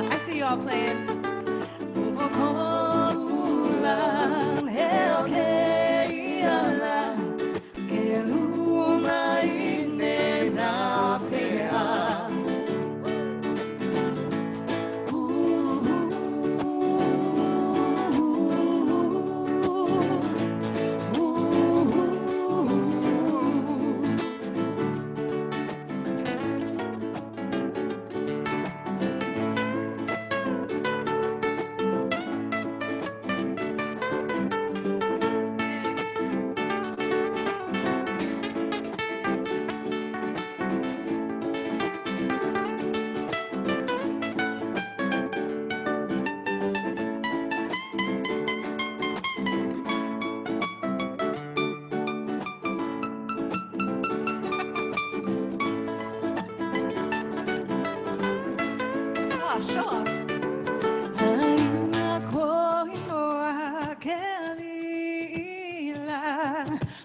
I see y'all playing.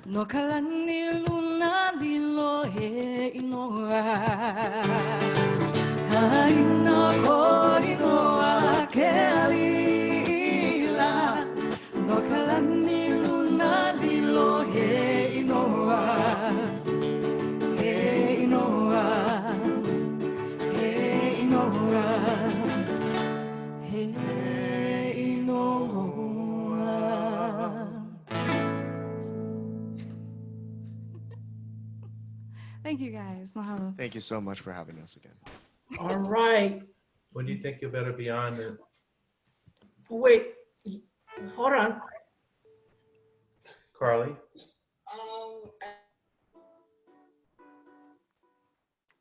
No kalani luna lilo he inoa. Haina ko inoa kelila. No kalani luna lilo he inoa. He inoa. He inoa. He inoa. Thank you guys. Mahalo. Thank you so much for having us again. All right. When do you think you better be on it? Wait, hold on. Carly?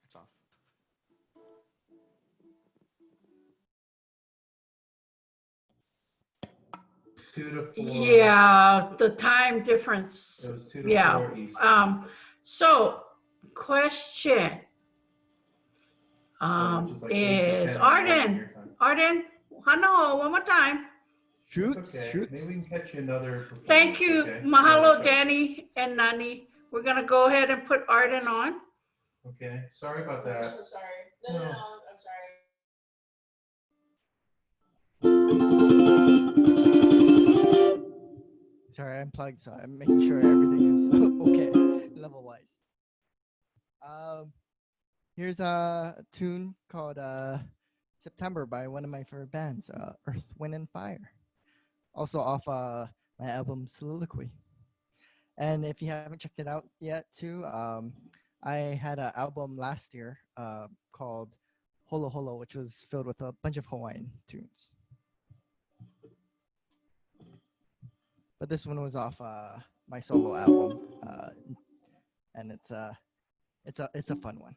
It's off. 2 to 4. Yeah, the time difference. It was 2 to Yeah. 4 East. So, question which is like 8 to is 10 Arden. your time. Arden, hello, one more time. Shoots, Okay. shoots. Maybe we can catch you another performance. Thank you. Okay. Mahalo, Danny and Nani. We're going to go ahead and put Arden on. Okay. Sorry about that. I'm so sorry. No, I'm sorry. Sorry, I unplugged, so I'm making sure everything is okay, level-wise. Here's a tune called September by one of my favorite bands, Earth, Wind, and Fire. Also off my album Soliloquy. And if you haven't checked it out yet, too, I had an album last year called Holo Holo, which was filled with a bunch of Hawaiian tunes. But this one was off my solo album, and it's a fun one.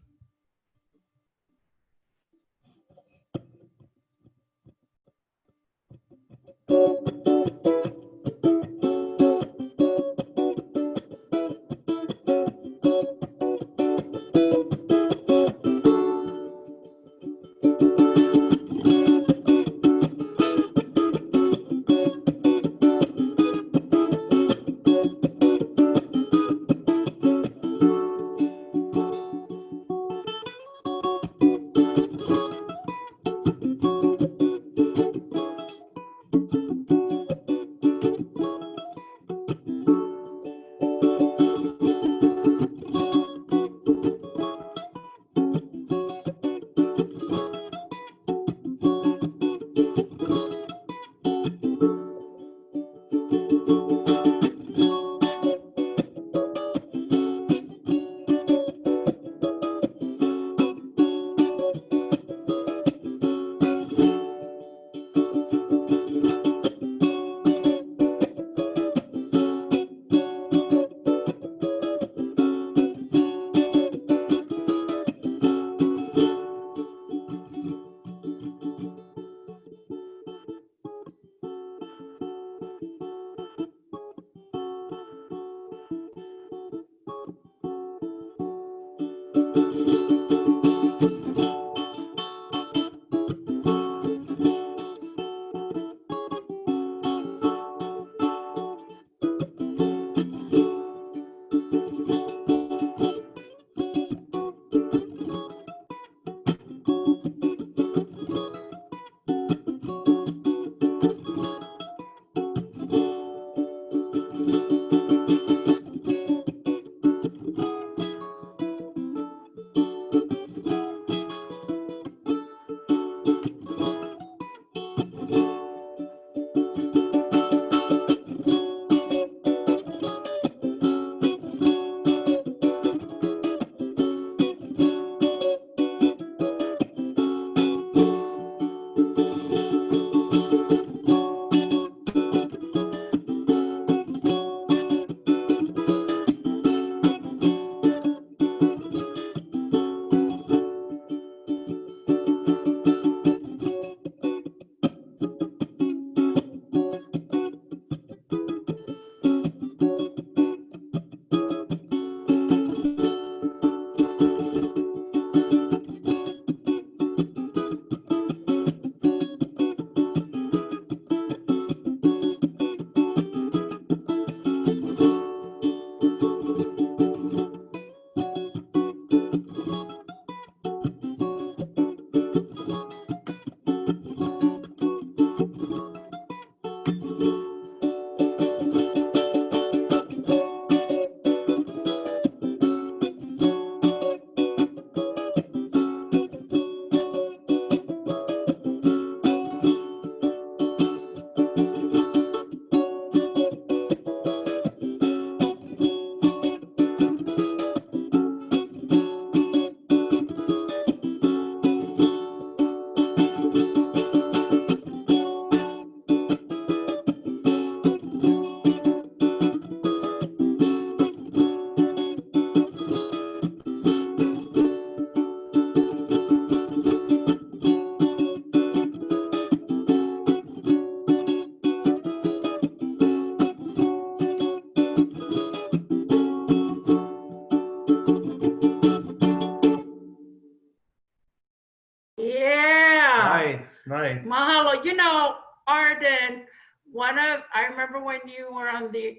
remember when you were on the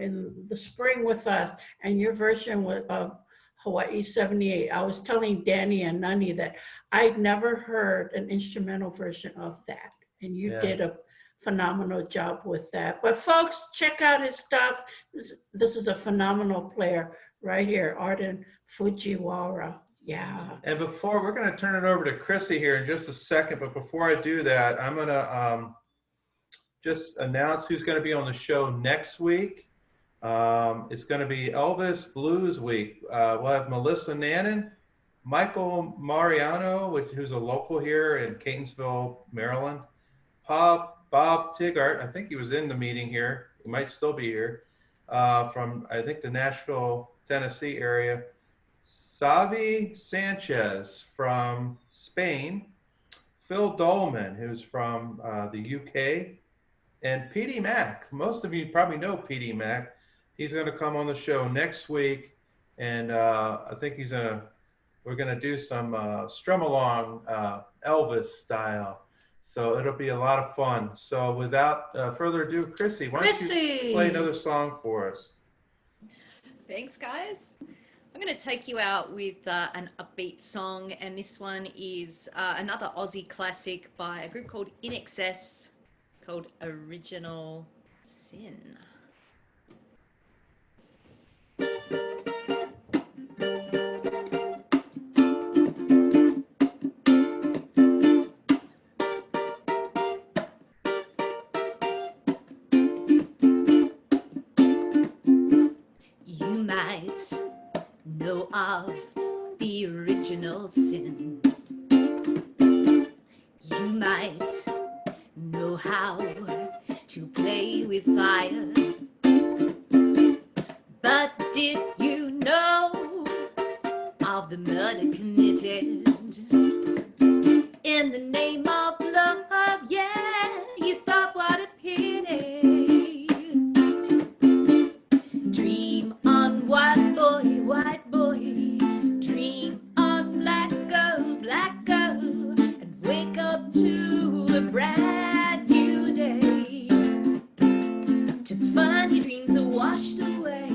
in the spring with us, and your version of Hawaii 78? I was telling Danny and Nani that I'd never heard an instrumental version of that, and you did a phenomenal job with that. But folks, check out his stuff. This is a phenomenal player right here, Arden Fujiwara. Yeah. And before, we're going to turn it over to Crissy here in just a second, but before I do that, I'm going to just announce who's going to be on the show next week. It's going to be Elvis Blues Week. We'll have Melissa Nannon, Michael Mariano, who's a local here in Catonsville, Maryland, Bob Tigart, I think he was in the meeting here, he might still be here, from I think the Nashville, Tennessee area, Savi Sanchez from Spain, Phil Dolman, who's from the UK, and PD Mac. Most of you probably know PD Mac. He's going to come on the show next week, and I think we're going to do some strum along Elvis style. So it'll be a lot of fun. So without further ado, Crissy, why don't you play another song for us? Thanks, guys. I'm going to take you out with an upbeat song, and this one is another Aussie classic by a group called In Excess, called Original Sin. You might know of the original sin. You might know how to play with fire. But did you know of the murder committed in the name of love? Yeah, you thought what a pity. Dream on, white boy, dream on, black girl, and wake up to a brand new day, to find your dreams are washed away.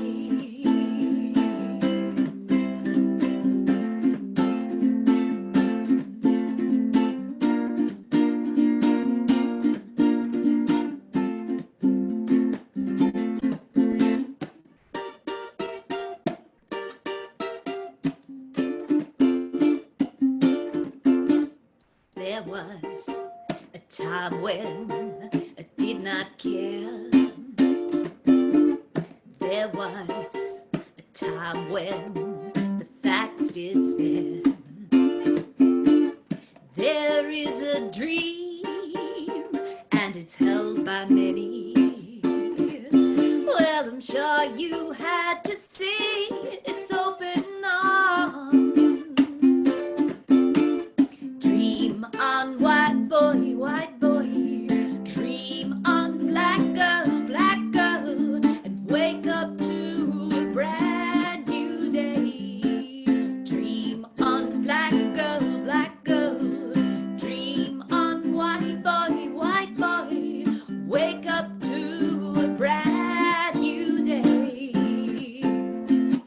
There was a time when I did not care. There was a time when the facts did stare. There is a dream, and it's held by many. Well, I'm sure you had to see its open arms. Dream on, white boy, dream on, black girl, and wake up to a brand new day. Dream on, black girl, dream on, white boy, wake up to a brand new day,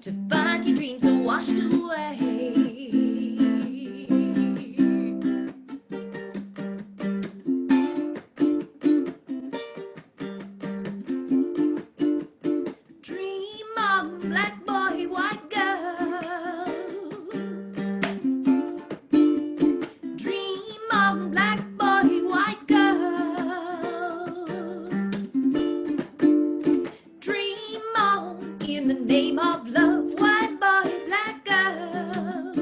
to find your dreams are washed away. Black boy, white girl. Dream on, black boy, white girl. Dream on, in the name of love, white boy, black girl.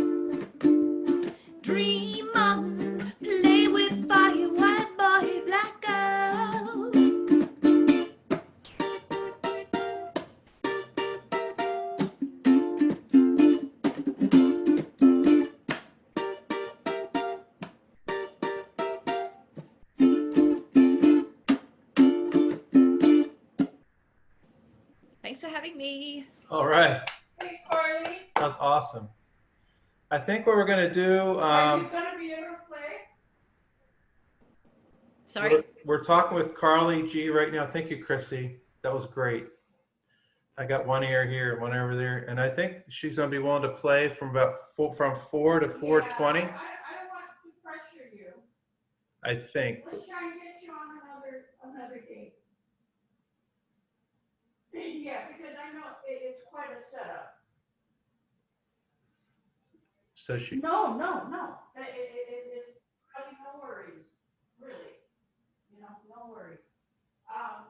Dream on, play with fire, white boy, black girl. Thanks for having me. All right. Hey, Carly. That was awesome. I think what we're going to do... Are you going to be able to play? Sorry? We're talking with Carly G right now. Thank you, Crissy. That was great. I got one ear here, one over there, and I think she's going to be willing to play from from 4 to 4:20. I don't want to pressure you. I think. Let's try and get you on another date. Yeah, because I know it's quite a setup. So she. No. It's really no worries, really. You know, no worries.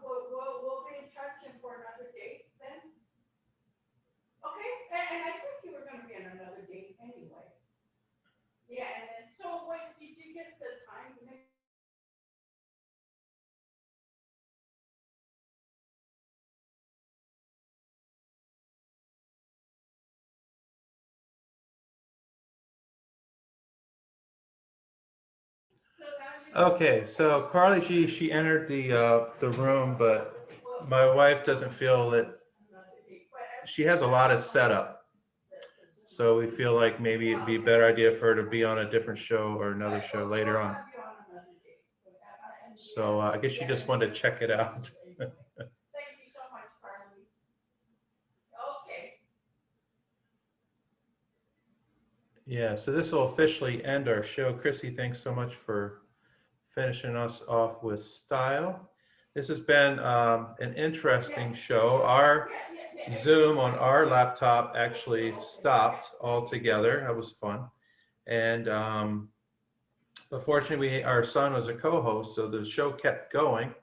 We'll be in touch and for another date then. Okay, and I think you were going to be on another date anyway. Yeah, and so when did you get the time to make? Okay, so Carly G, she entered the room, but my wife doesn't feel that she has a lot of setup. So we feel like maybe it'd be a better idea for her to be on a different show or another show later on. So I guess she just wanted to check it out. Thank you so much, Carly. Okay. Yeah, so this will officially end our show. Crissy, thanks so much for finishing us off with style. This has been an interesting show. Our Zoom on our laptop actually stopped altogether. That was fun. And but fortunately, our son was a co-host, so the show kept going.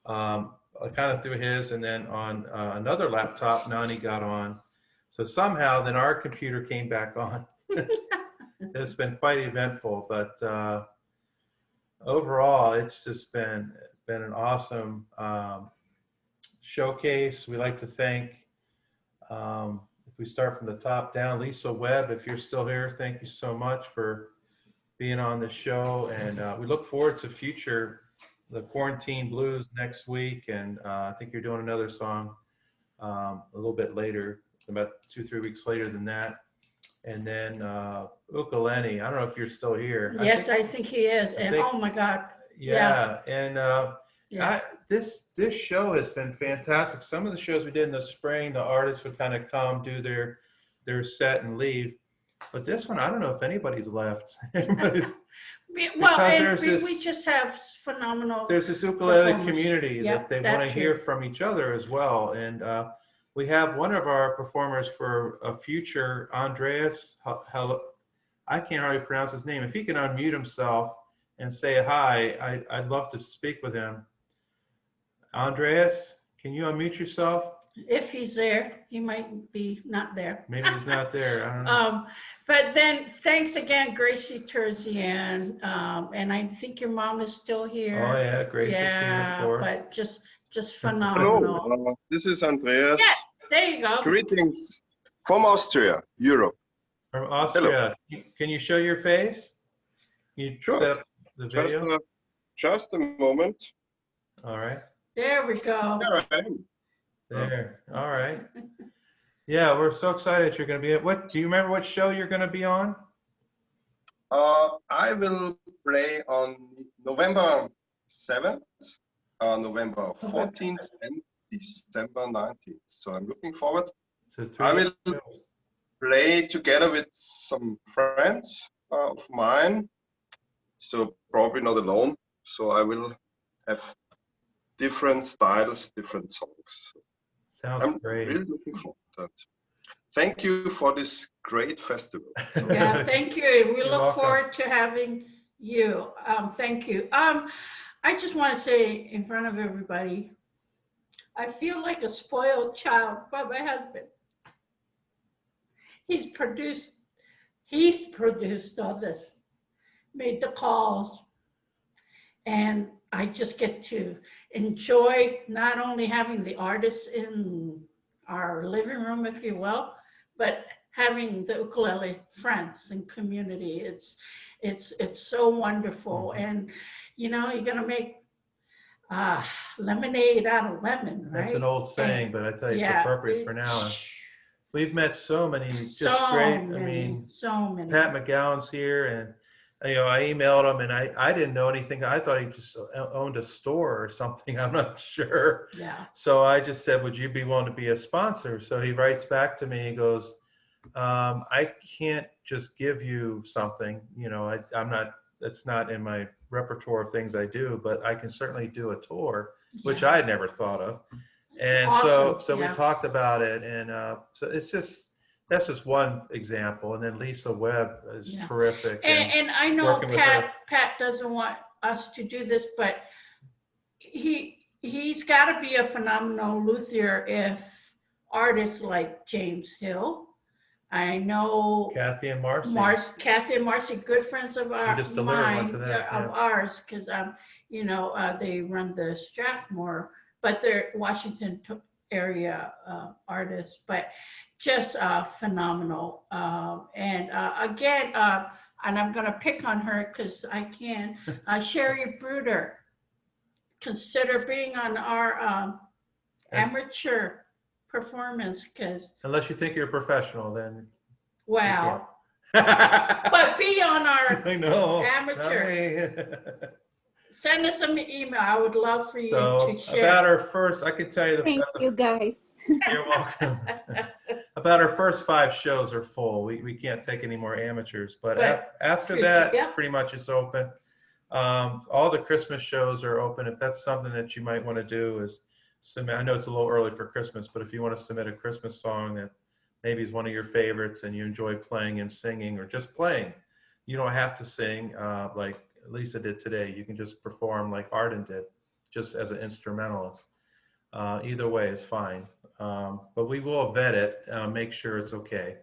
I kind of through his, and then on another laptop, Nani got on. So somehow then our computer came back on. It's been quite eventful, but overall, it's just been an awesome showcase. We like to thank, if we start from the top down, Lisa Webb, if you're still here, thank you so much for being on the show. And we look forward to the Quarantine Blues next week. And I think you're doing another song a little bit later, about 2-3 weeks later than that. And then Ukulenny, I don't know if you're still here. Yes, I think he is. And oh my God. Yeah. And this show has been fantastic. Some of the shows we did in the spring, the artists would kind of come, do their set and leave. But this one, I don't know if anybody's left. We just have phenomenal. There's this ukulele community that they want to hear from each other as well. And we have one of our performers for a future, Andreas. I can't hardly pronounce his name. If he can unmute himself and say hi, I'd love to speak with him. Andreas, can you unmute yourself? If he's there, he might be not there. Maybe he's not there. I don't know. But then thanks again, Gracie Terzian. And I think your mom is still here. Oh yeah, Gracie. Yeah, but just phenomenal. Hello, this is Andreas. Yeah, there you go. Greetings from Austria, Europe. From Austria. Hello. Can you show your face? You sure. Set up the video? Just a moment. All right. There we go. There I am. There. All right. Yeah, we're so excited you're going to be. What do you remember? What show you're going to be on? I will play on November 7th, November 14th, and December 19th. So I'm looking forward. I will play together with some friends of mine. So probably not alone. So I will have different styles, different songs. Sounds great. I'm really looking forward to that. Thank you for this great festival. Yeah, thank you. We look forward to having you. Thank you. I just want to say in front of everybody, I feel like a spoiled child by my husband. He's produced all this, made the calls, and I just get to enjoy not only having the artists in our living room, if you will, but having the ukulele friends and community. It's so wonderful. And you know, you're gonna make lemonade out of lemon, right? That's an old saying, but I tell you, it's appropriate for now. We've met so many, just great. I mean, so many. Pat McGowan's here, and I emailed him, and I didn't know anything. I thought he just owned a store or something. I'm not sure. Yeah. So I just said, would you be willing to be a sponsor? So he writes back to me. He goes, I can't just give you something. I'm not. That's not in my repertoire of things I do. But I can certainly do a tour, which I had never thought of. And Awesome. so we talked about it, and so that's just one example. And then Lisa Webb is terrific. And I know Pat doesn't want us to do this, but he's got to be a phenomenal luthier if artists like James Hill. I know Kathy and Marcy. Kathy and Marcy, good friends of ours, because they run the Strathmore, but they're Washington area artists, but just phenomenal. And again, and I'm gonna pick on her because I can. Sherry Bruder, consider being on our amateur performance, because unless you think you're a professional, then wow. But be on our amateur. Send us an email. I would love for you to share. About our first, I can tell you. Thank you, guys. You're welcome. About our first 5 shows are full. We can't take any more amateurs. But after that, pretty much it's open. All the Christmas shows are open. If that's something that you might want to do, is submit. I know it's a little early for Christmas, but if you want to submit a Christmas song that maybe is one of your favorites and you enjoy playing and singing, or just playing, you don't have to sing like Lisa did today. You can just perform like Arden did, just as an instrumentalist. Either way is fine. But we will vet it, make sure it's okay.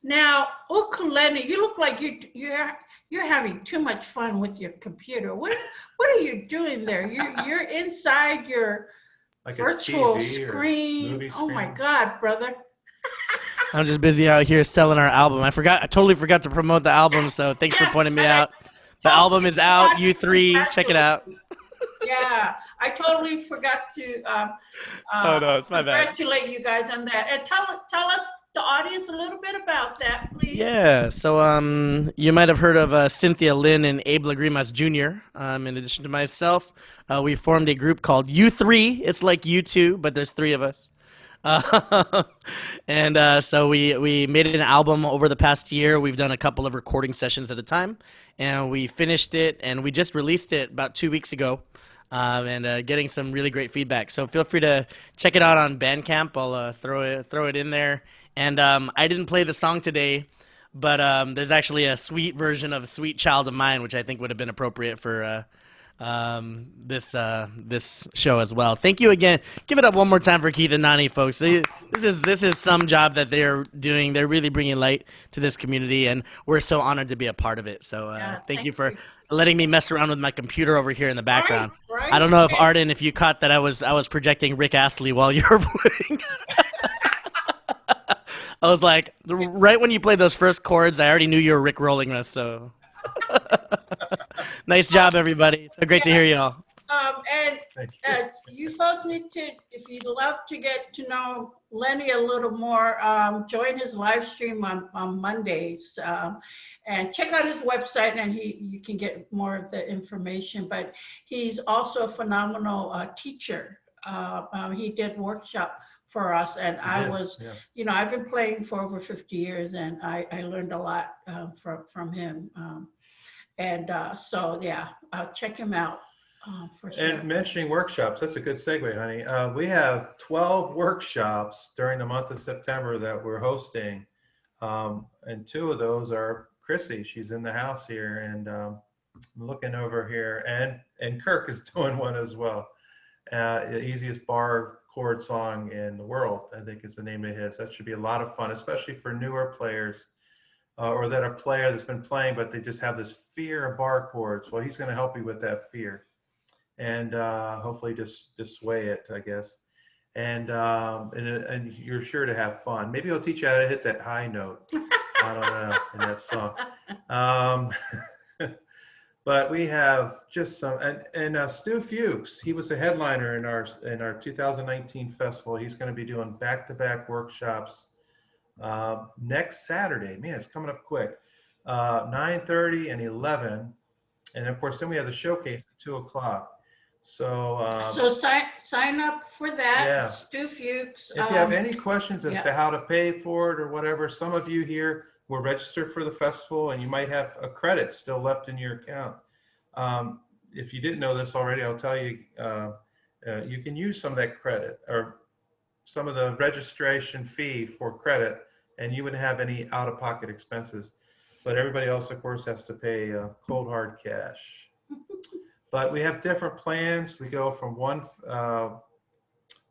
Now, Ukulenny, you look like you're having too much fun with your computer. What are you doing there? You're inside your like virtual screen. Oh my God, brother! I'm just busy out here selling our album. I totally forgot to promote the album, so thanks for pointing me out. The album is out, U3, check it out. Yeah, I totally forgot to oh no, it's my bad. Congratulate you guys on that. And tell us, the audience, a little bit about that, please. Yeah, so you might have heard of Cynthia Lynn and Abe Lagrimas Jr. In addition to myself, we formed a group called U3. It's like U2, but there's 3 of us. And so we made an album over the past year. We've done a couple of recording sessions at a time, and we finished it, and we just released it about 2 weeks ago. And getting some really great feedback. So feel free to check it out on Bandcamp. I'll throw it in there. And I didn't play the song today, but there's actually a sweet version of "Sweet Child of Mine," which I think would have been appropriate for this show as well. Thank you again. Give it up one more time for Keith and Nani, folks. This is some job that they're doing. They're really bringing light to this community, and we're so honored to be a part of it. So thank you for letting me mess around with my computer over here in the background. Right. I don't know if Arden, if you caught that I was projecting Rick Astley while you were playing. I was like, right when you played those first chords, I already knew you were Rick rolling us. So nice job, everybody. So great to hear y'all. And you folks need to, if you'd love to get to know Lenny a little more, join his live stream on Mondays, and check out his website, and you can get more of the information. But he's also a phenomenal teacher. He did workshop for us, and I've been playing for over 50 years, and I learned a lot from him. So yeah, I'll check him out. For sure. And mentioning workshops, that's a good segue, honey. We have 12 workshops during the month of September that we're hosting. And 2 of those are Crissy. She's in the house here, and I'm looking over here. And Kirk is doing one as well. The easiest bar chord song in the world, I think is the name of his. That should be a lot of fun, especially for newer players. Or that a player that's been playing, but they just have this fear of bar chords. Well, he's going to help you with that fear. And hopefully just sway it, I guess. And you're sure to have fun. Maybe he'll teach you how to hit that high note. I don't know, in that song. But we have just some, and Stu Fuchs, he was a headliner in our 2019 festival. He's going to be doing back-to-back workshops next Saturday. Man, it's coming up quick. 9:30 and 11. And of course, then we have the showcase at 2 o'clock. So, So sign up for that. Yeah. Stu Fuchs. if you have any questions as yeah. to how to pay for it or whatever, some of you here were registered for the festival and you might have a credit still left in your account. If you didn't know this already, I'll tell you, you can use some of that credit or some of the registration fee for credit, and you wouldn't have any out-of-pocket expenses. But everybody else, of course, has to pay cold hard cash. But we have different plans. We go from one. Oh,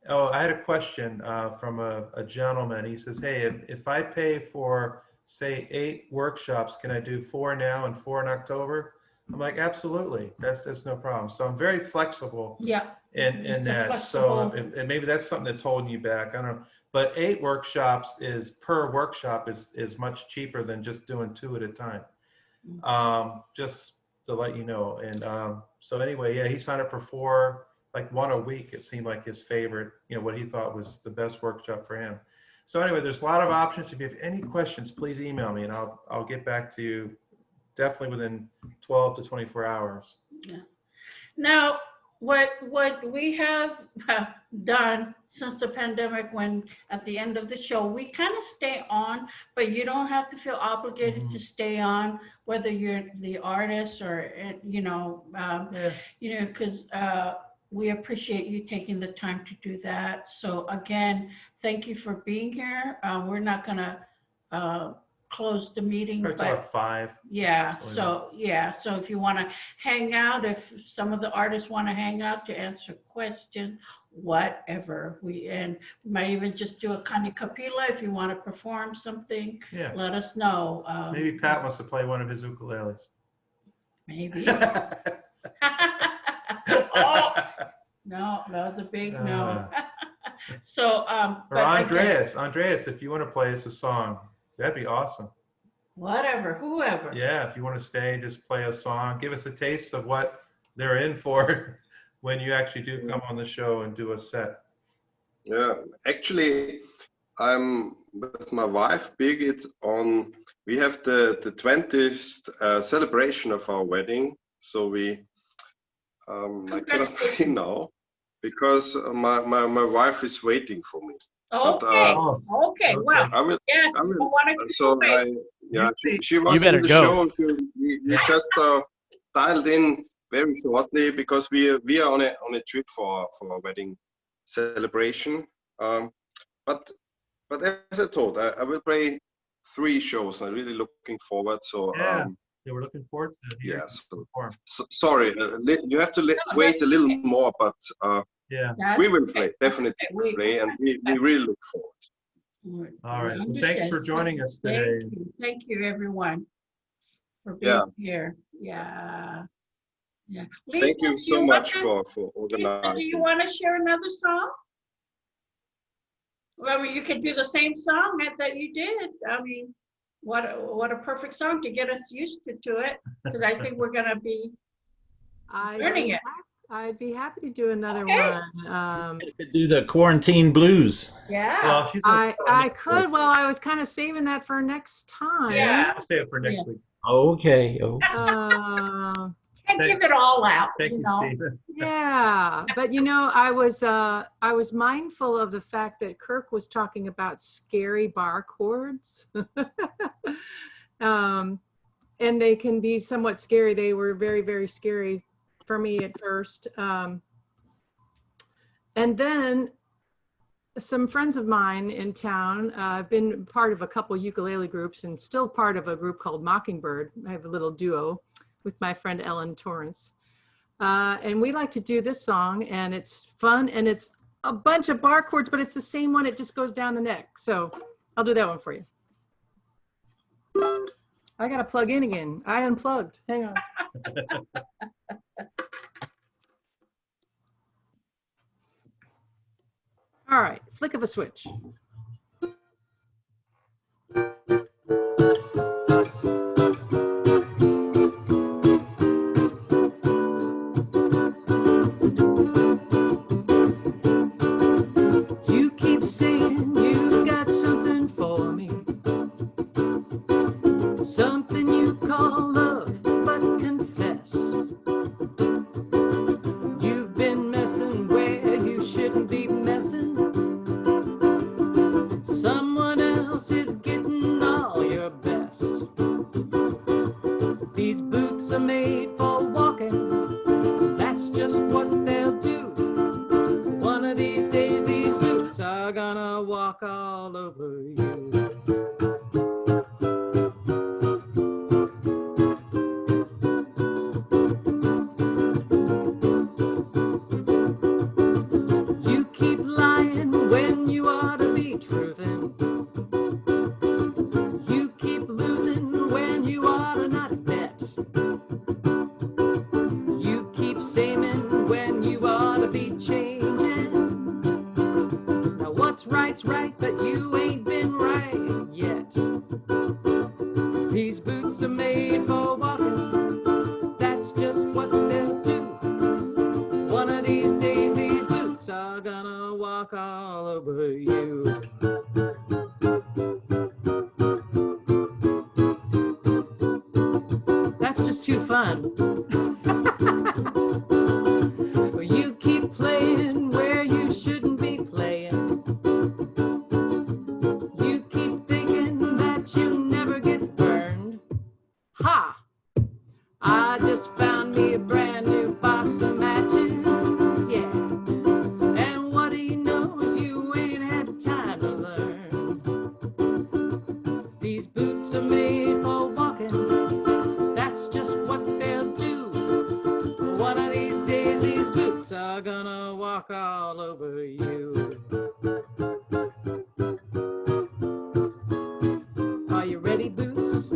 I had a question from a gentleman. He says, "Hey, if I pay for, say, 8 workshops, can I do 4 now and 4 in October?" I'm like, absolutely. That's no problem. So I'm very flexible. Yeah. In that. So and maybe that's something that's holding you back. I don't know. But 8 workshops per workshop is much cheaper than just doing 2 at a time. Just to let you know. And so anyway, yeah, he signed up for 4, like 1 a week. It seemed like his favorite, what he thought was the best workshop for him. So anyway, there's a lot of options. If you have any questions, please email me and I'll get back to you definitely within 12 to 24 hours. Yeah. Now, what we have done since the pandemic, when at the end of the show, we kind of stay on, but you don't have to feel obligated to stay on, whether you're the artist or, because we appreciate you taking the time to do that. So again, thank you for being here. We're not gonna close the meeting. Probably till at 5. Yeah. So if you want to hang out, if some of the artists want to hang out to answer questions, whatever, we might even just do a kani kapila if you want to perform something. Yeah. Let us know. Maybe Pat wants to play one of his ukuleles. Maybe. Oh no, that was a big no. So or Andreas, if you want to play us a song, that'd be awesome. Whatever, whoever. Yeah, if you want to stay, just play a song. Give us a taste of what they're in for when you actually do come on the show and do a set. Yeah, actually, I'm with my wife big. We have the 20th celebration of our wedding, so I cannot play now because my wife is waiting for me. Okay. But, okay. Well, I will. So she was You better in the go. show. We just dialed in very shortly because we are on a trip for a wedding celebration. But as I told, I will play 3 shows. I'm really looking forward. So we're looking forward to it. Yes. So, sorry, you have to wait a little more, but we will play, definitely play, and we really look forward. All right. Well, thanks for joining us today. Thank you, everyone, for being here. Yeah. Lisa, thank you so much for organizing. Do you want to share another song? Well, you could do the same song that you did. I mean, what a perfect song to get us used to it, because I think we're going to be learning it. I'd be happy to do another one. Do the quarantine blues. Yeah. Well, I could. Well, I was kind of saving that for next time. Yeah, I'll save it for next week. Okay. Can't give it all out. Thank you, Stephen. Yeah, but I was mindful of the fact that Kirk was talking about scary bar chords, and they can be somewhat scary. They were very, very scary for me at first, and then some friends of mine in town. I've been part of a couple ukulele groups and still part of a group called Mockingbird. I have a little duo with my friend Ellen Torrance. And we like to do this song, and it's fun, and it's a bunch of bar chords, but it's the same one. It just goes down the neck. So I'll do that one for you. I got to plug in again. I unplugged. Hang on. All right, flick of a switch. You keep saying you got something for me, something you are gonna walk all over you. You keep lying when you ought to be truthing. You keep losing when you ought to not bet. You keep saying when you ought to be changing. Now what's right's right, but you ain't been right yet. These boots are made for walking, that's just what they'll do. One of these days, these boots are gonna walk all over you. That's just too fun. You keep playing where you shouldn't be playing. You keep thinking that you never get burned. Ha! I just found me a brand new box of matches, yeah. And what do you know is you ain't had time to learn. These boots are made for walking, that's just what they'll do. One of these days, these boots are gonna walk all over you. Are you ready, Boots?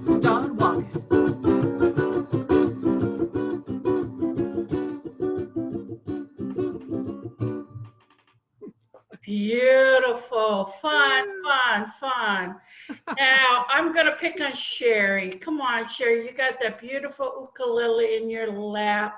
Start walking. Beautiful, fun, fun, fun. Now I'm gonna pick on Sherry. Come on, Sherry, you got that beautiful ukulele in your lap.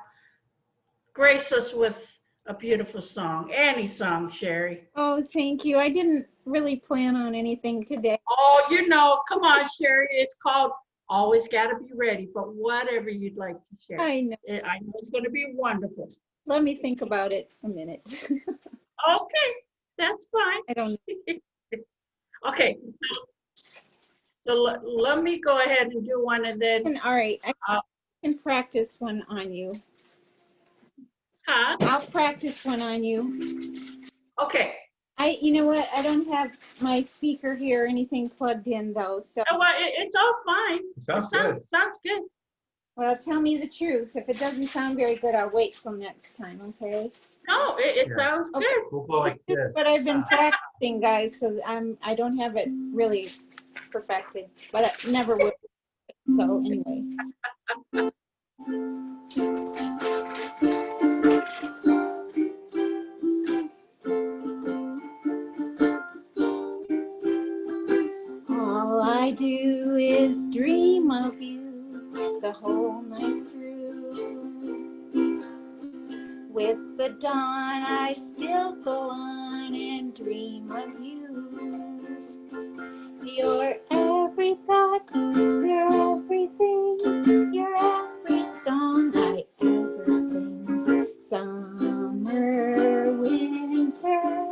Grace us with a beautiful song, any song, Sherry. Oh, thank you. I didn't really plan on anything today. Oh, you know, come on, Sherry. It's called Always Gotta Be Ready, but whatever you'd like to share. I know. I know it's gonna be wonderful. Let me think about it a minute. Okay, that's fine. I don't Okay, so let me go ahead and do one and then. All right, I can practice one on you. Huh? I'll practice one on you. Okay. You know what? I don't have my speaker here or anything plugged in though, so. Oh, well, it's all fine. Sounds good. Sounds good. Well, tell me the truth. If it doesn't sound very good, I'll wait till next time, okay? No, it sounds good. We'll go like this. But I've been practicing, guys, so I don't have it really perfected, but I never will. So anyway. All I do is dream of you the whole night through. With the dawn, I still go on and dream of you. You're every thought, you're everything, you're every song I ever sing. Summer, winter,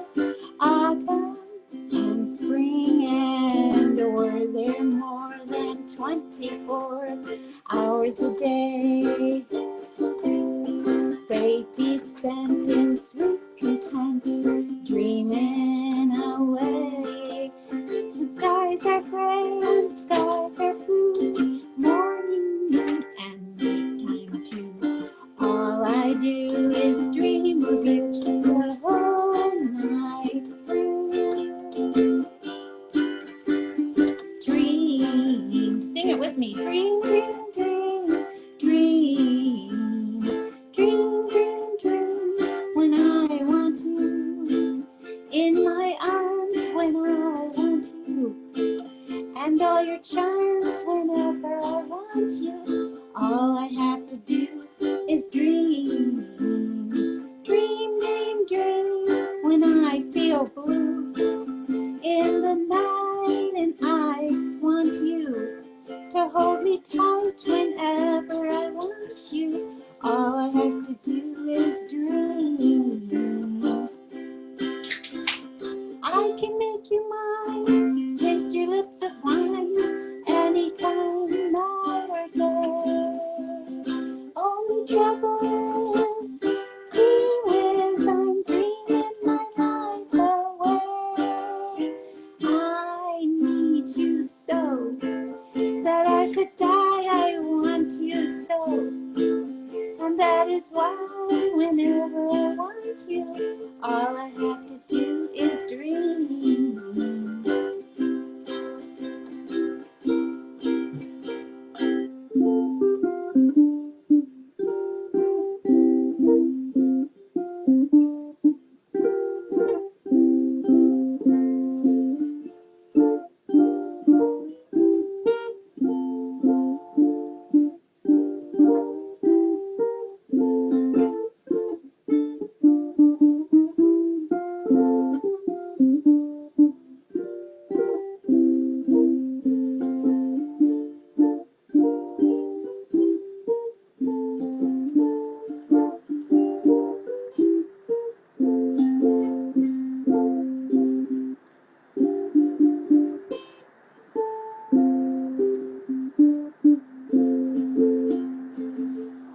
autumn, and spring, and were there more than 24 hours a day? They'd be spent in sweet content, dreaming away. And skies are gray and skies are blue, morning, noon, and nighttime too. All I do is dream of you the whole night through. Dream, sing it with me. Dream, dream, dream, dream, dream, dream, dream. When I want you, in my arms when I want you, and all your charms whenever I want you. All I have to do is dream, dream, dream, dream. When I feel blue in the night and I want you to hold me tight whenever I want you. All I have to do is dream. I can make you mine, taste your lips of wine, anytime, night or day. Only trouble is whenever I want you. All I have to do is dream.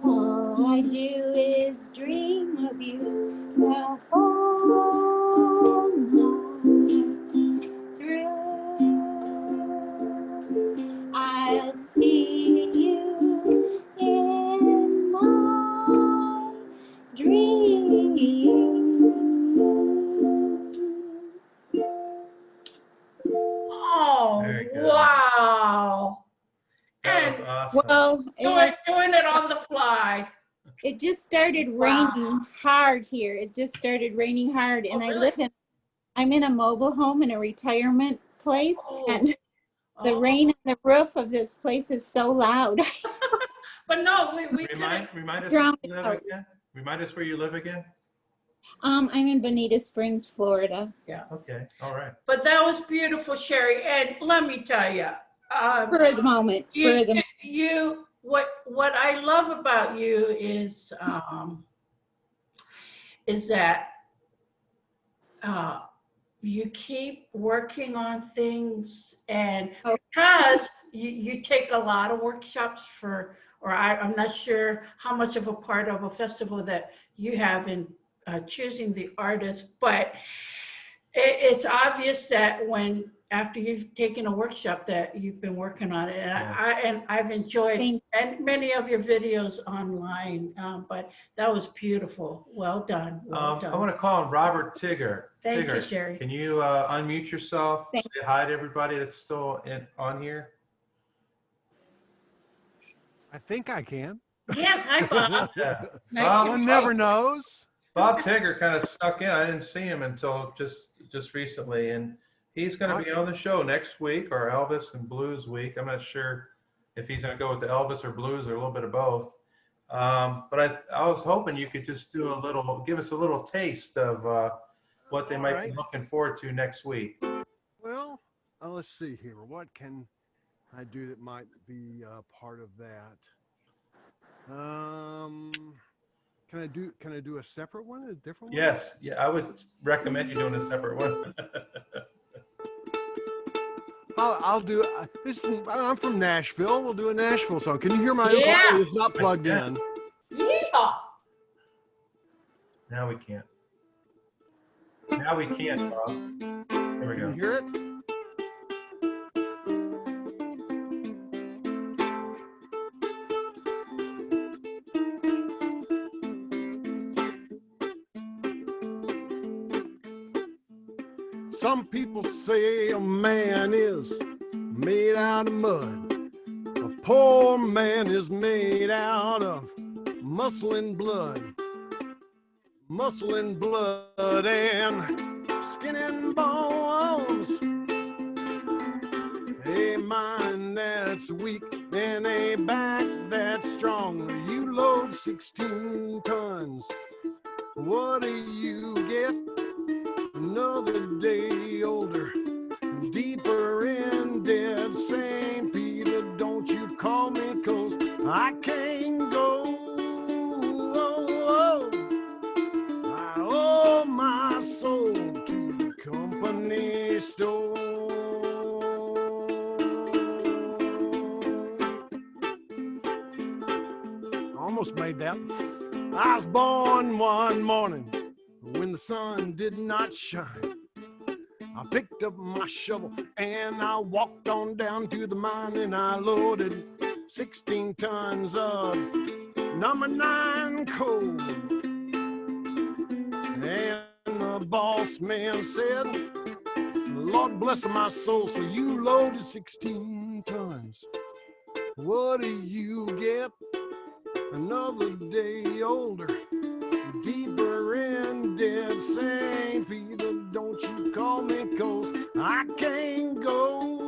All I do is dream of you the whole night through. I see you in my dreams. Oh, Very good. wow. That And was awesome. Well, doing it on the fly. it just started raining hard here. It just started raining hard, and I'm in a mobile home in a retirement place, and the rain on the roof of this place is so loud. But no, we Remind us Drown where you it live out. again. Remind us where you live again. I'm in Bonita Springs, Florida. Yeah. Okay. All right. But that was beautiful, Sherry. And let me tell you, For the moment, what I love about you is that you keep working on things, and because you take a lot of workshops I'm not sure how much of a part of a festival that you have in choosing the artist, but it's obvious that after you've taken a workshop that you've been working on it, and I've enjoyed many of your videos online, but that was beautiful. Well done. Well done. I want to call on Robert Tigger. Thank you, Tigger, Sherry. Can you unmute yourself? Say hi to everybody that's still on here. I think I can. Yes, hi, Bob. Yeah. One never knows. Bob Tigger kind of stuck in. I didn't see him until just recently, and he's going to be on the show next week, or Elvis and Blues week. I'm not sure if he's going to go with the Elvis or Blues or a little bit of both. But I was hoping you could just give us a little taste of what they might be looking forward to next week. Well, let's see here. What can I do that might be part of that? Can I do a separate one, a different one? Yes, yeah, I would recommend you doing a separate one. I'll do this. I'm from Nashville. We'll do a Nashville song. Can you hear my Yeah. ukulele? It's not plugged in. Yeah. Now we can't. Now we can't, Bob. There we go. Can you hear it? Some people say a man is made out of mud. A poor man is made out of muscle and blood. Muscle and blood and skin and bones. A mind that's weak and a back that's strong. You load 16 tons. What do you get? Another day older, deeper in dead. St. Peter, don't you call me, 'cause I can't go. I owe my soul to the company store. Almost made that. I was born one morning when the sun did not shine. I picked up my shovel and I walked on down to the mine, and I loaded 16 tons of number 9 coal. boss man said, Lord bless my soul, so you loaded 16 tons. What do you get? Another day older, deeper in dead St. Peter, don't you call me, 'cause I can't go.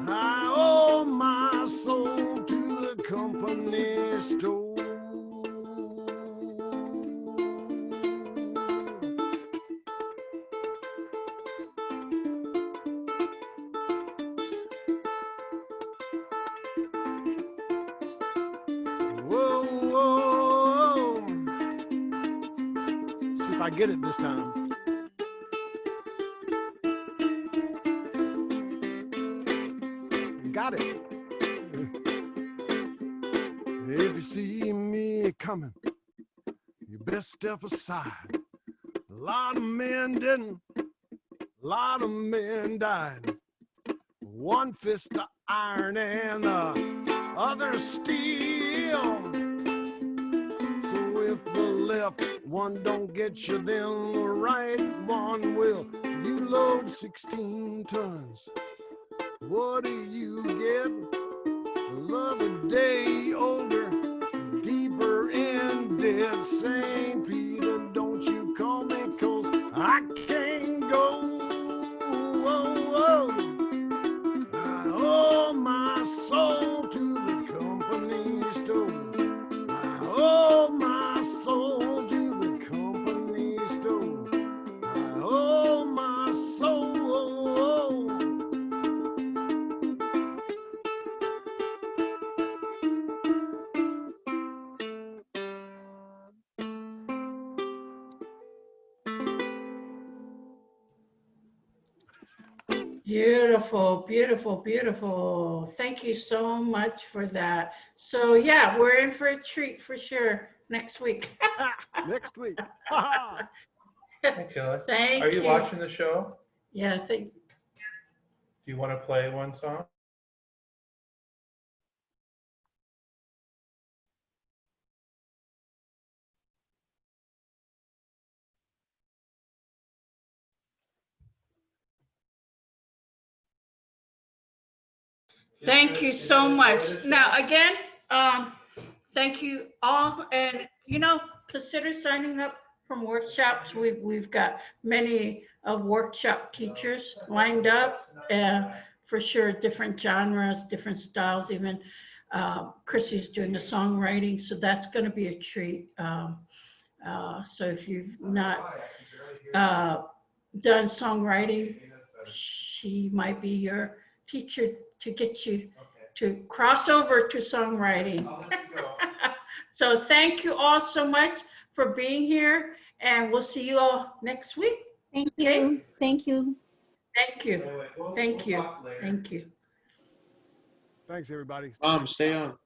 I owe my soul to the company store. Whoa, whoa, whoa. See if I get it this time. Got it. If you see me coming, you best step aside. A lot of men didn't, a lot of men died. One fist of iron and the other steel. So if the left one don't get you, then the right one will. You load 16 tons. What do you get? Another day older, deeper in dead St. Peter, don't you call me, 'cause I can't go. Whoa, whoa. I owe my soul to the company store. I owe my soul to the company store. I owe my soul. Beautiful, beautiful, beautiful. Thank you so much for that. So yeah, we're in for a treat for sure next week. Next week. Hey, Kelly. Thank Are you you. watching the show? Yeah, thank. Do you want to play one song? Thank you so much. Now, again, thank you all. And, consider signing up from workshops. We've got many of workshop teachers lined up, for sure, different genres, different styles, even Chrissy's doing the songwriting, so that's going to be a treat. So if you've not done songwriting, she might be your teacher to get you to cross over to songwriting. So thank you all so much for being here, and we'll see you all next week. Thank you. Thank you. Thank you. Thank you. Thank you. Thanks, everybody. Stay on.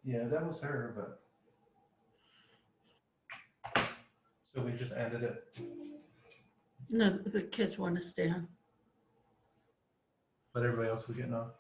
Yeah, that was her, but. So we just ended it. No, the kids want to stay on. But everybody else is getting off.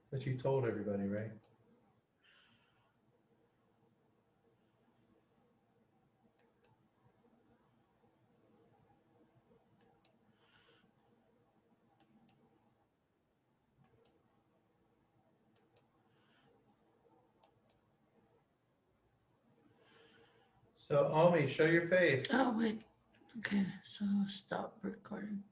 But you told everybody, right? So, Omi, show your face. Oh, wait. Okay, so stop recording.